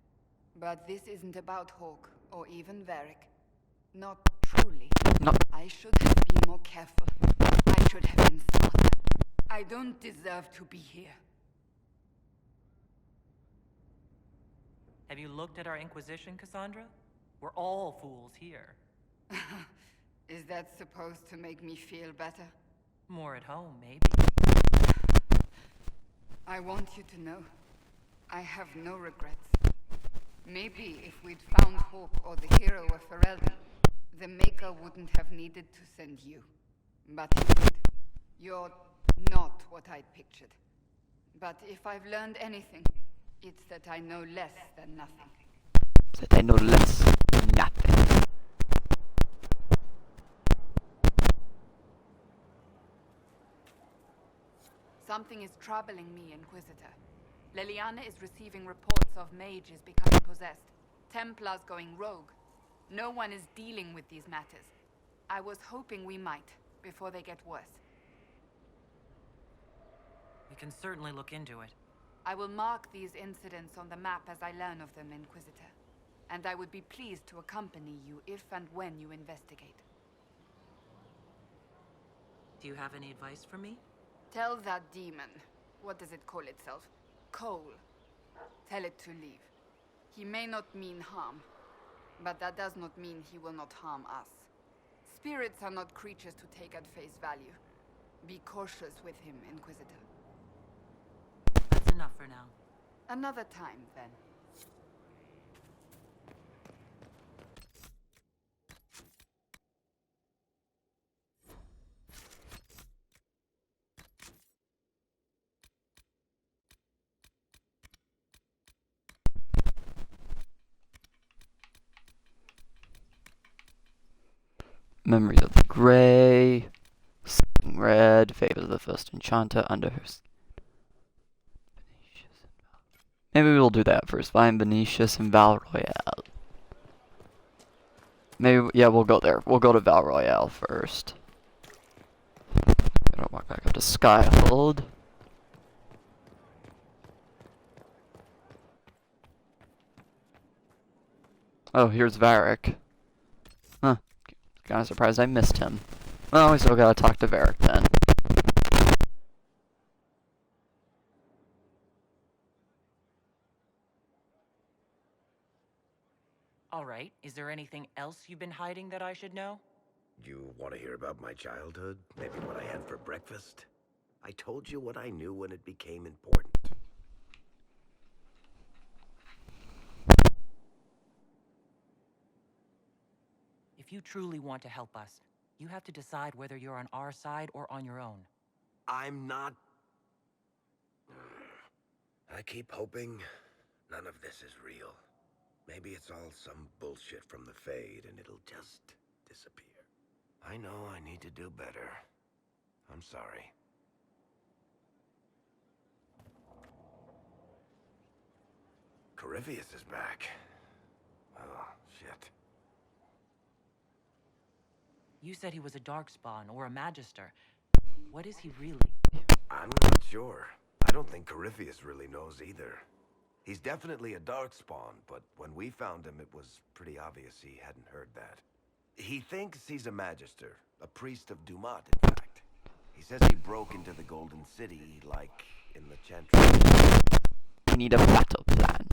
But this isn't about Hawk, or even Varric. Not truly. No. I should have been more careful. I should have been smarter. I don't deserve to be here. Have you looked at our Inquisition, Cassandra? We're all fools here. Is that supposed to make me feel better? More at home, maybe. I want you to know, I have no regrets. Maybe if we'd found Hawk or the hero of Ferelden, the Maker wouldn't have needed to send you. But he did. You're not what I'd pictured. But if I've learned anything, it's that I know less than nothing. That I know less than nothing. Something is troubling me, Inquisitor. Liliana is receiving reports of mages becoming possessed, Templars going rogue. No one is dealing with these matters. I was hoping we might, before they get worse. We can certainly look into it. I will mark these incidents on the map as I learn of them, Inquisitor. And I would be pleased to accompany you if and when you investigate. Do you have any advice for me? Tell that demon, what does it call itself? Cole. Tell it to leave. He may not mean harm, but that does not mean he will not harm us. Spirits are not creatures to take at face value. Be cautious with him, Inquisitor. That's enough for now. Another time, then. Memories of the Grey. Seeing Red. Favors of the First Enchanter under her. Maybe we'll do that first. Find Venetius and Val Royale. Maybe, yeah, we'll go there. We'll go to Val Royale first. Gonna walk back up to Skyhold. Oh, here's Varric. Huh. Kinda surprised I missed him. Well, we still gotta talk to Varric then. All right. Is there anything else you've been hiding that I should know? You want to hear about my childhood? Maybe what I had for breakfast? I told you what I knew when it became important. If you truly want to help us, you have to decide whether you're on our side or on your own. I'm not... I keep hoping none of this is real. Maybe it's all some bullshit from the Fade and it'll just disappear. I know I need to do better. I'm sorry. Corypheus is back. Oh, shit. You said he was a Darkspawn or a Magister. What is he really? I'm not sure. I don't think Corypheus really knows either. He's definitely a Darkspawn, but when we found him, it was pretty obvious he hadn't heard that. He thinks he's a Magister, a priest of Dumat, in fact. He says he broke into the Golden City, like in the Chantry. We need a battle plan.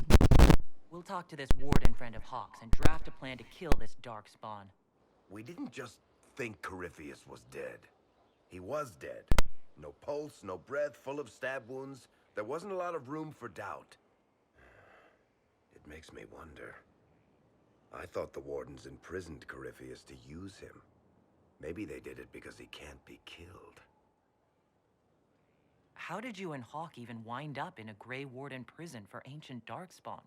We'll talk to this warden friend of Hawk's and draft a plan to kill this Darkspawn. We didn't just think Corypheus was dead. He was dead. No pulse, no breath, full of stab wounds. There wasn't a lot of room for doubt. It makes me wonder. I thought the wardens imprisoned Corypheus to use him. Maybe they did it because he can't be killed. How did you and Hawk even wind up in a Grey Warden prison for ancient Darkspawn?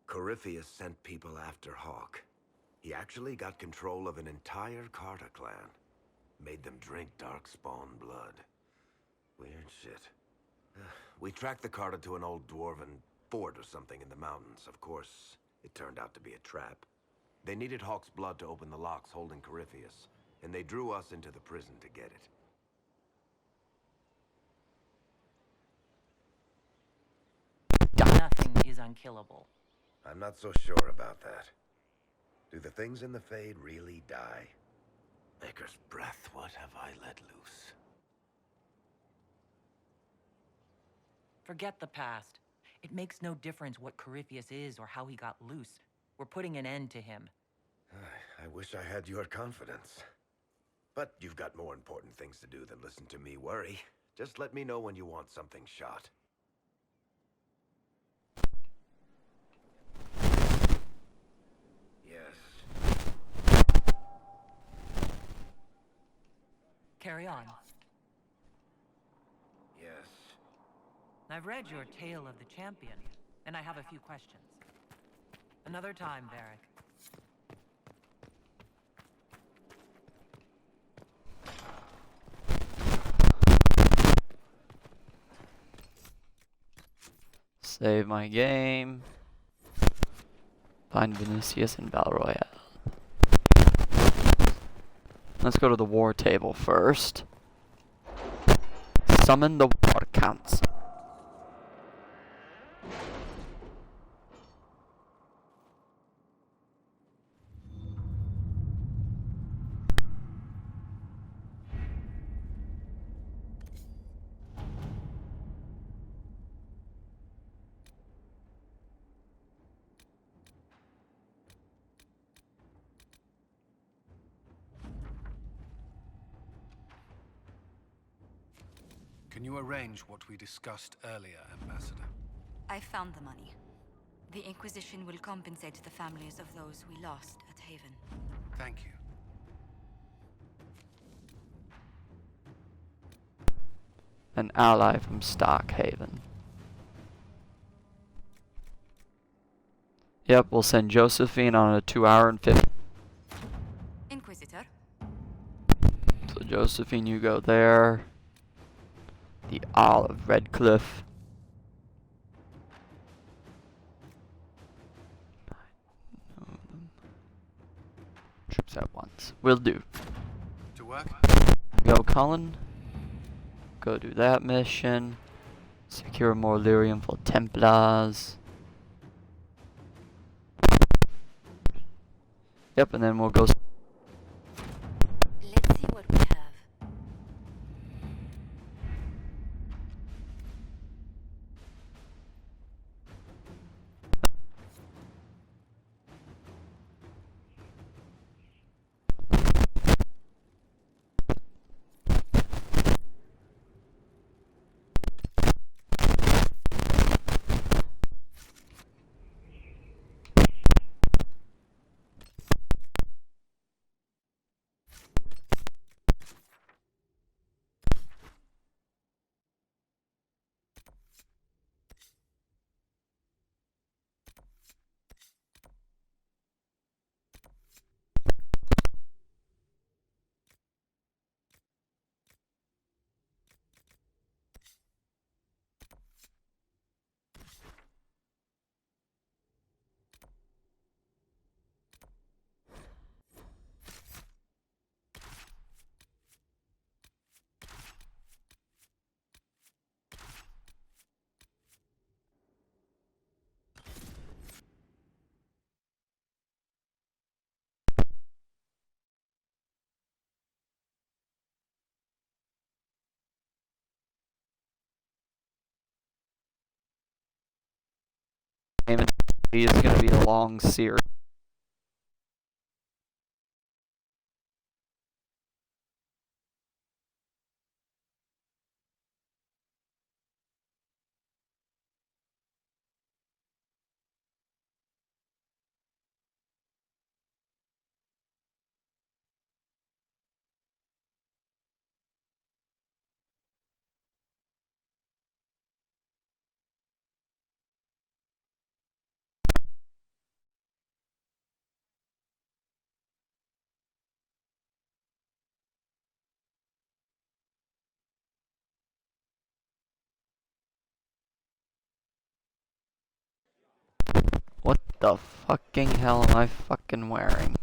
Corypheus sent people after Hawk. He actually got control of an entire Carter clan. Made them drink Darkspawn blood. Weird shit. We tracked the Carter to an old dwarven fort or something in the mountains. Of course, it turned out to be a trap. They needed Hawk's blood to open the locks holding Corypheus, and they drew us into the prison to get it. Nothing is unkillable. I'm not so sure about that. Do the things in the Fade really die? Maker's breath, what have I let loose? Forget the past. It makes no difference what Corypheus is or how he got loose. We're putting an end to him. I wish I had your confidence. But you've got more important things to do than listen to me worry. Just let me know when you want something shot. Yes. Carry on. Yes. I've read your Tale of the Champion, and I have a few questions. Another time, Varric. Save my game. Find Vinicius in Battle Royale. Let's go to the war table first. Summon the War Council. Can you arrange what we discussed earlier, Ambassador? I found the money. The Inquisition will compensate the families of those we lost at Haven. Thank you. An ally from Stockhaven. Yep, we'll send Josephine on a 2-hour and 50. Inquisitor? So Josephine, you go there. The Isle of Redcliffe. Troops at once. Will do. To work? Go, Colin. Go do that mission. Secure more lyrium for Templars. Yep, and then we'll go. Let's see what we have. It's going to be a long series. What the fucking hell am I fucking wearing?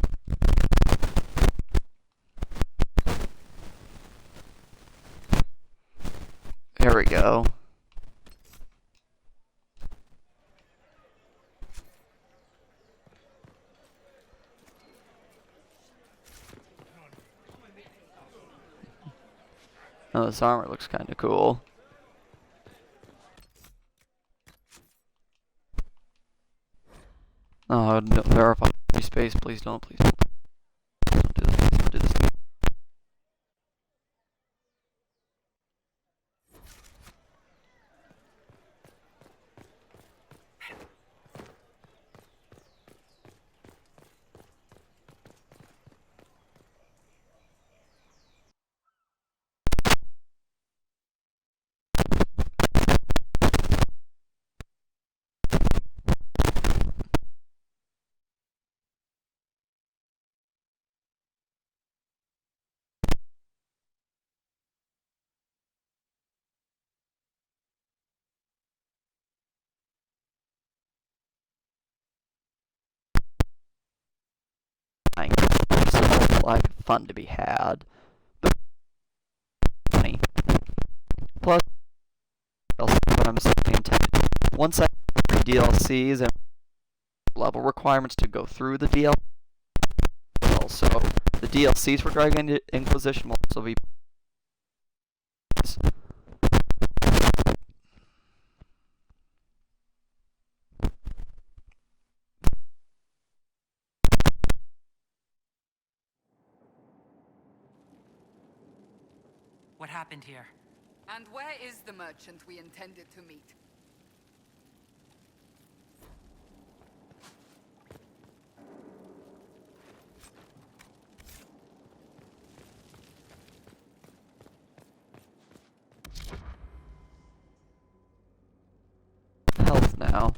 Here we go. Oh, this armor looks kind of cool. Oh, no, verify space, please don't, please don't. Don't do this, please don't do this. Like fun to be had. But funny. Plus, also what I'm saying intended. Once I get DLCs and level requirements to go through the DLC, also the DLCs for Dragon Inquisition will also be. What happened here? And where is the merchant we intended to meet? Health now.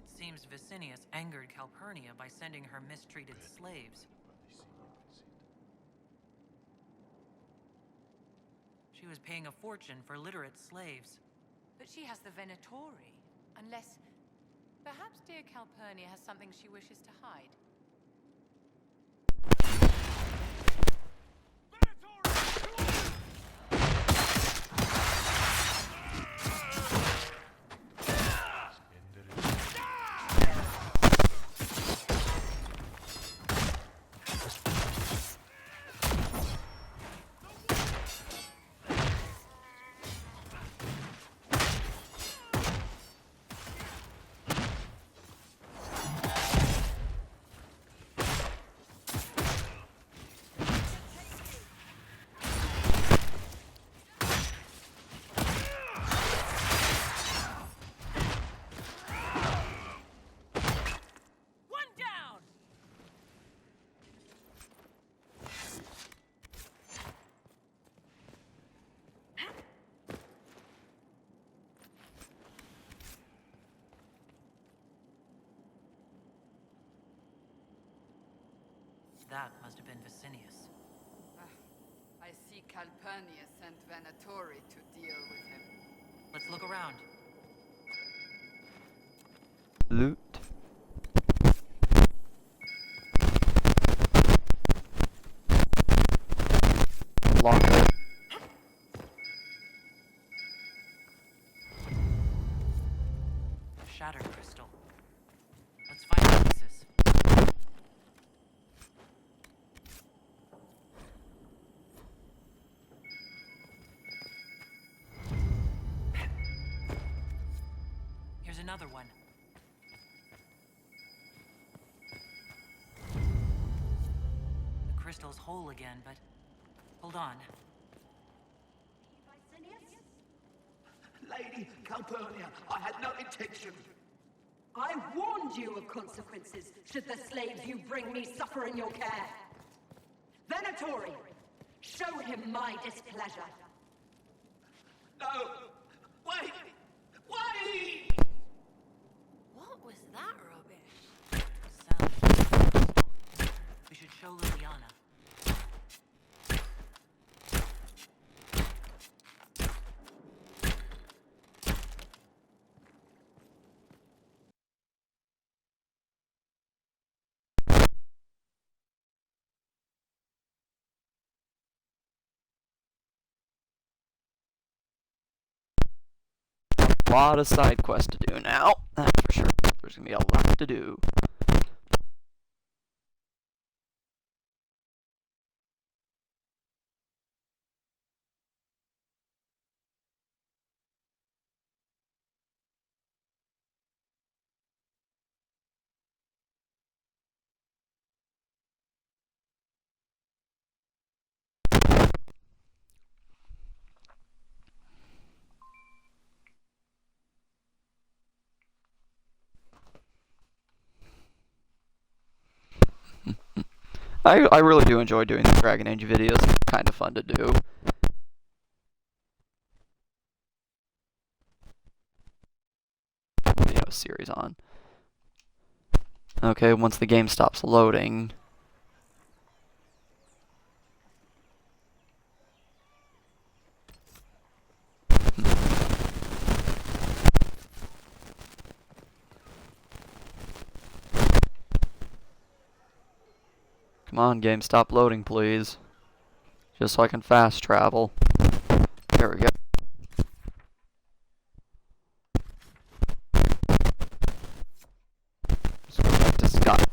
It seems Vicinius angered Calpurnia by sending her mistreated slaves. She was paying a fortune for literate slaves. But she has the Venatori. Unless... Perhaps dear Calpurnia has something she wishes to hide. that must have been Vicinius. I see Calpurnia sent Venatori to deal with him. Let's look around. Loot. Locker. Shatter crystal. Let's find the pieces. Here's another one. The crystal's whole again, but hold on. Lady Calpurnia, I had no intention. I warned you of consequences should the slaves you bring me suffer in your care. Venatori, show him my displeasure. No! Wait! Wait! What was that rubbish? We should show Liliana. A lot of side quests to do now, that's for sure. There's gonna be a lot to do. I really do enjoy doing the Dragon Age videos. They're kind of fun to do. Series on. Okay, once the game stops loading. Come on, game, stop loading, please. Just so I can fast travel. There we go. Let's go back to Scott.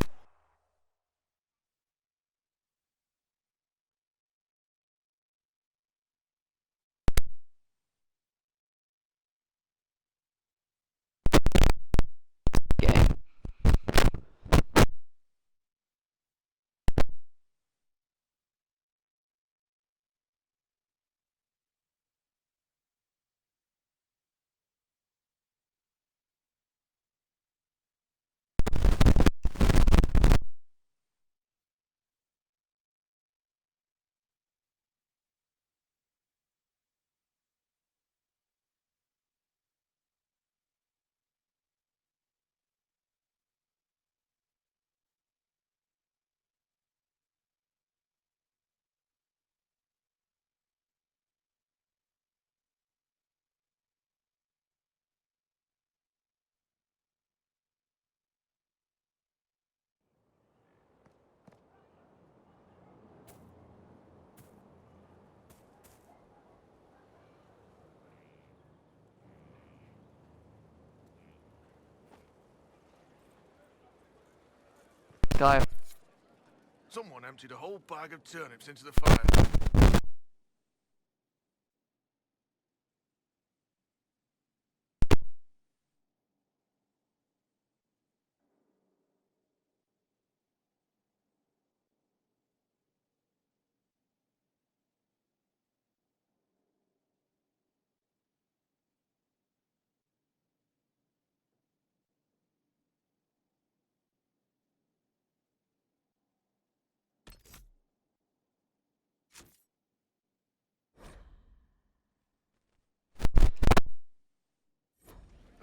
Game. Guy. Someone emptied a whole bag of turnips into the fire.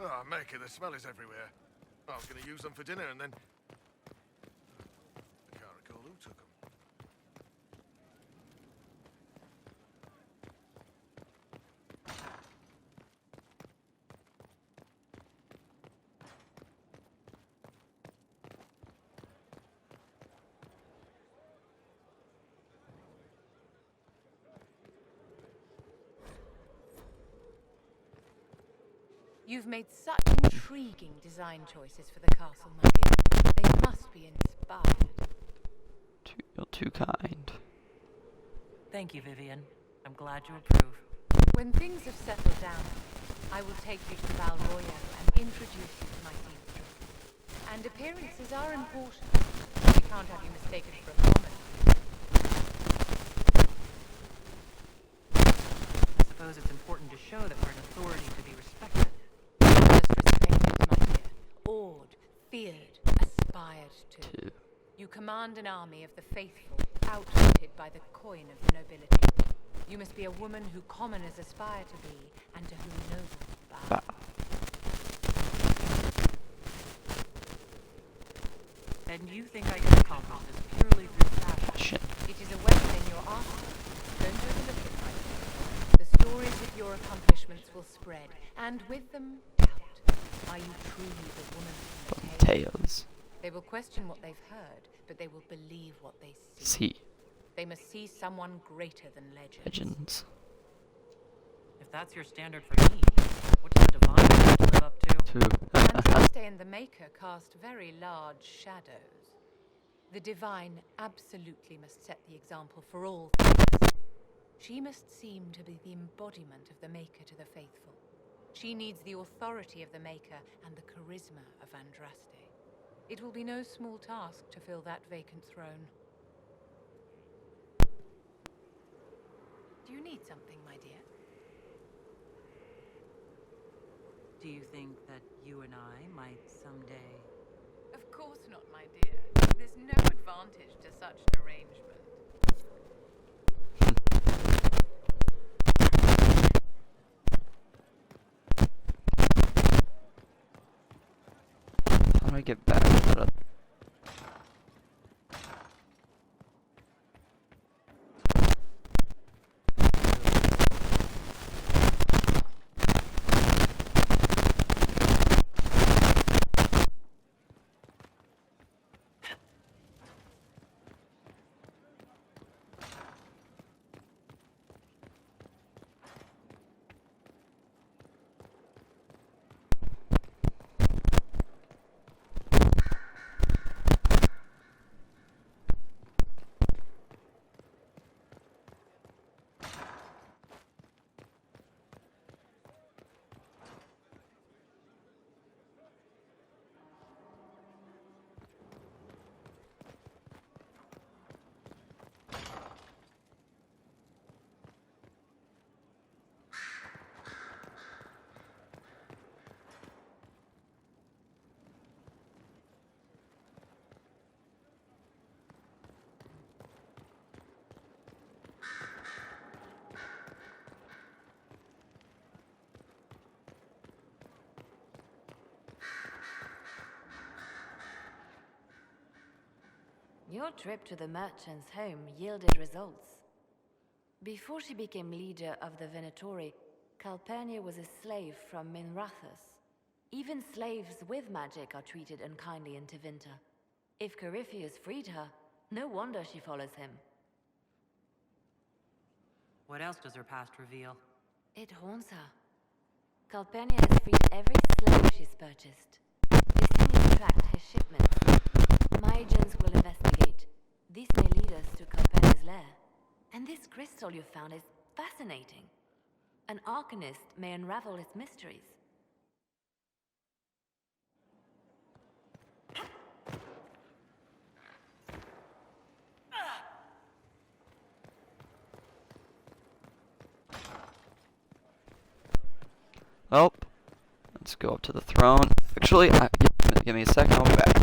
Oh, make it, the smell is everywhere. I was going to use them for dinner and then... I can't recall who took them. You've made such intriguing design choices for the castle, my dear. They must be inspired. You're too kind. Thank you, Vivian. I'm glad you approve. When things have settled down, I will take you to Valroyo and introduce you to my seamstress. And appearances are important. We can't have you mistaken for a common. I suppose it's important to show that we're an authority to be respected. Not just respected, my dear. Awed, feared, aspired to. You command an army of the faithful, outfitted by the coin of the nobility. You must be a woman who commoners aspire to be, and to whom nobles bow. And you think I can accomplish this purely through fashion? It is a weapon in your arsenal. Don't overlook it, my dear. The stories of your accomplishments will spread, and with them, doubt. Are you truly the woman from the Tales. They will question what they've heard, but they will believe what they see. See. They must see someone greater than legends. Legends. If that's your standard for me, what does the divine have to live up to? Andraste and the Maker cast very large shadows. The divine absolutely must set the example for all things. She must seem to be the embodiment of the Maker to the faithful. She needs the authority of the Maker and the charisma of Andraste. It will be no small task to fill that vacant throne. Do you need something, my dear? Do you think that you and I might someday... Of course not, my dear. There's no advantage to such an arrangement. How do I get back to the... Your trip to the merchant's home yielded results. Before she became leader of the Venatori, Calpurnia was a slave from Minrathous. Even slaves with magic are treated unkindly in Tevinter. If Corypheus freed her, no wonder she follows him. What else does her past reveal? It haunts her. Calpurnia has freed every slave she's purchased. Licinius tracked his shipments. My agents will investigate. This may lead us to Calpurnia's lair. And this crystal you found is fascinating. An arcanist may unravel its mysteries. Oh, let's go up to the throne. Actually, give me a second, I'll be back.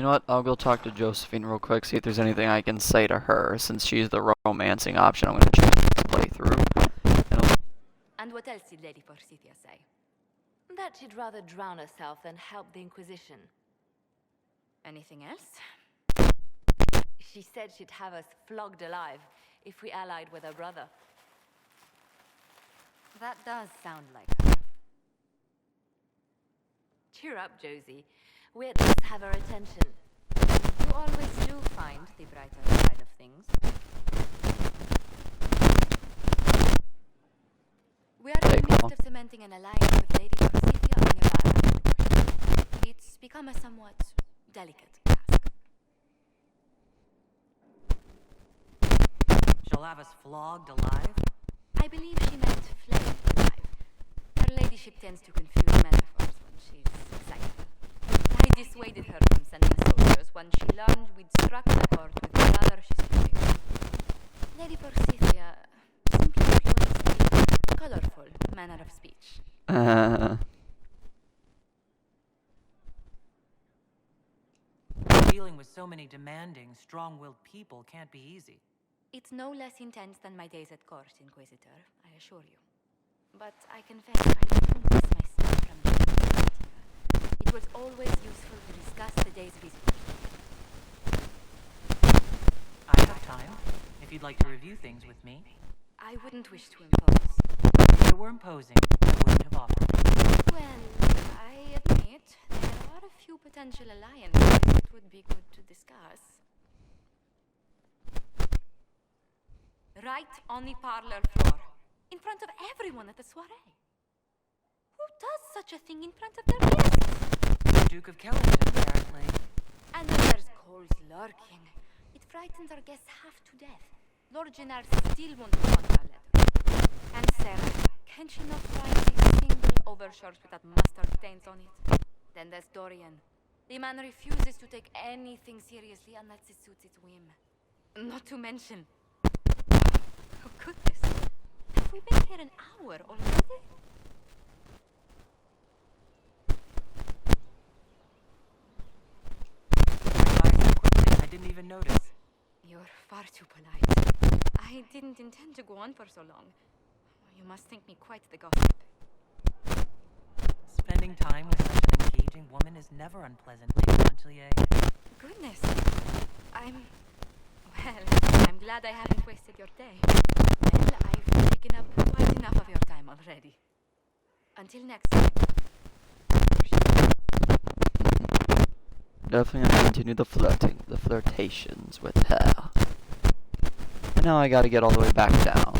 know what? I'll go talk to Josephine real quick, see if there's anything I can say to her. Since she's the romancing option, I'm gonna change the playthrough. And what else did Lady Forsythia say? That she'd rather drown herself than help the Inquisition. Anything else? She said she'd have us flogged alive if we allied with her brother. That does sound like her. Cheer up, Josie. We at least have her attention. You always do find the brighter side of things. We are in the midst of cementing an alliance with Lady Forsythia and Yolanda. It's become a somewhat delicate task. She'll have us flogged alive? I believe she meant flayed alive. Her ladyship tends to confuse metaphors when she's excited. I dissuaded her from sending soldiers when she learned we'd struck an accord with the brother she's keeping. Lady Forsythia simply influenced the colorful manner of speech. Dealing with so many demanding, strong-willed people can't be easy. It's no less intense than my days at court, Inquisitor, I assure you. But I confess I didn't miss my step from Lady Forsythia. It was always useful to discuss the day's visit. I have time, if you'd like to review things with me. I wouldn't wish to impose. If I were imposing, I wouldn't have offered. Well, I admit there are a few potential alliances it would be good to discuss. Right on the parlor floor, in front of everyone at the soiree. Who does such a thing in front of their guests? The Duke of Kellington, apparently. And then there's Cole's lurking. It frightens our guests half to death. Lord Gennard still won't respond to our letter. And Sarah, can she not find a single overshirt without mustard stains on it? Then there's Dorian. The man refuses to take anything seriously unless it suits its whim. Not to mention... Oh, goodness. Have we been here an hour already? I didn't even notice. You're far too polite. I didn't intend to go on for so long. You must think me quite the gossip. Spending time with such an engaging woman is never unpleasant, Lady Montelier. Goodness. I'm glad I haven't wasted your day. Well, I've taken up quite enough of your time already. Until next time. Definitely gonna continue the flirtations with her. And now I gotta get all the way back down.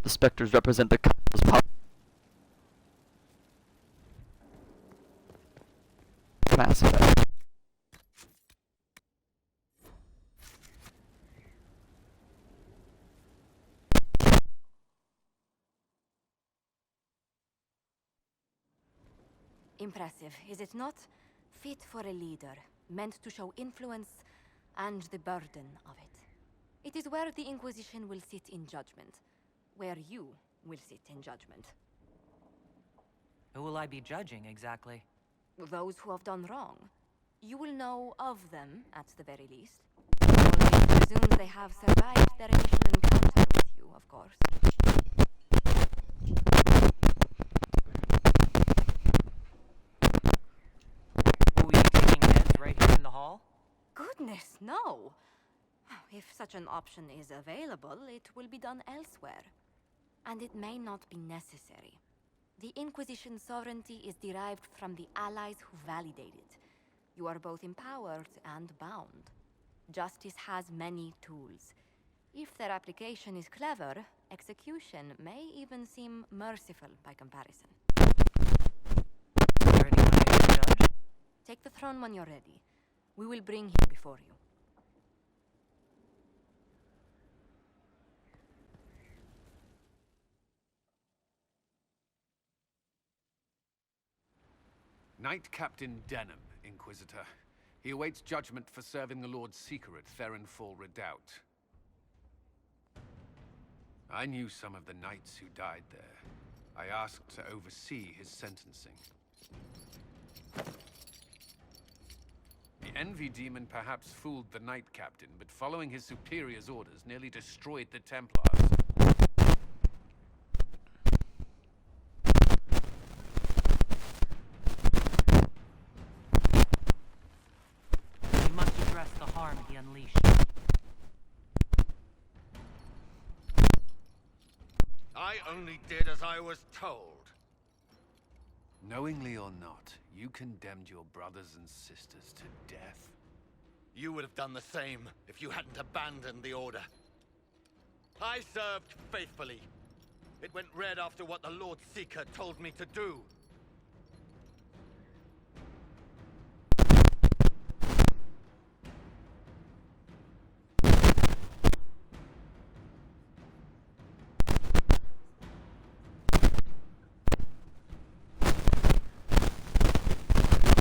The specters represent the cosmos power. Mass Effect. Impressive, is it not? Fit for a leader, meant to show influence and the burden of it. It is where the Inquisition will sit in judgment. Where you will sit in judgment. Who will I be judging, exactly? Those who have done wrong. You will know of them, at the very least. Only presumes they have survived their initial encounter with you, of course. Will we be taking heads right here in the hall? Goodness, no! If such an option is available, it will be done elsewhere. And it may not be necessary. The Inquisition's sovereignty is derived from the allies who validate it. You are both empowered and bound. Justice has many tools. If their application is clever, execution may even seem merciful by comparison. Is there anyone I can judge? Take the throne when you're ready. We will bring him before you. Knight Captain Denham, Inquisitor. He awaits judgment for serving the Lord Seeker at Therenfall Redoubt. I knew some of the knights who died there. I asked to oversee his sentencing. The Envy Demon perhaps fooled the Knight Captain, but following his superior's orders nearly destroyed the Templars. You must address the harm he unleashed. I only did as I was told. Knowingly or not, you condemned your brothers and sisters to death. You would have done the same if you hadn't abandoned the Order. I served faithfully. It went red after what the Lord Seeker told me to do.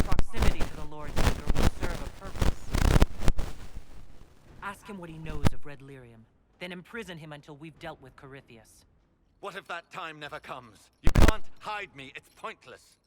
Proximity to the Lord Seeker will serve a purpose. Ask him what he knows of Red Lyrium, then imprison him until we've dealt with Corypheus. What if that time never comes? You can't hide me. It's pointless.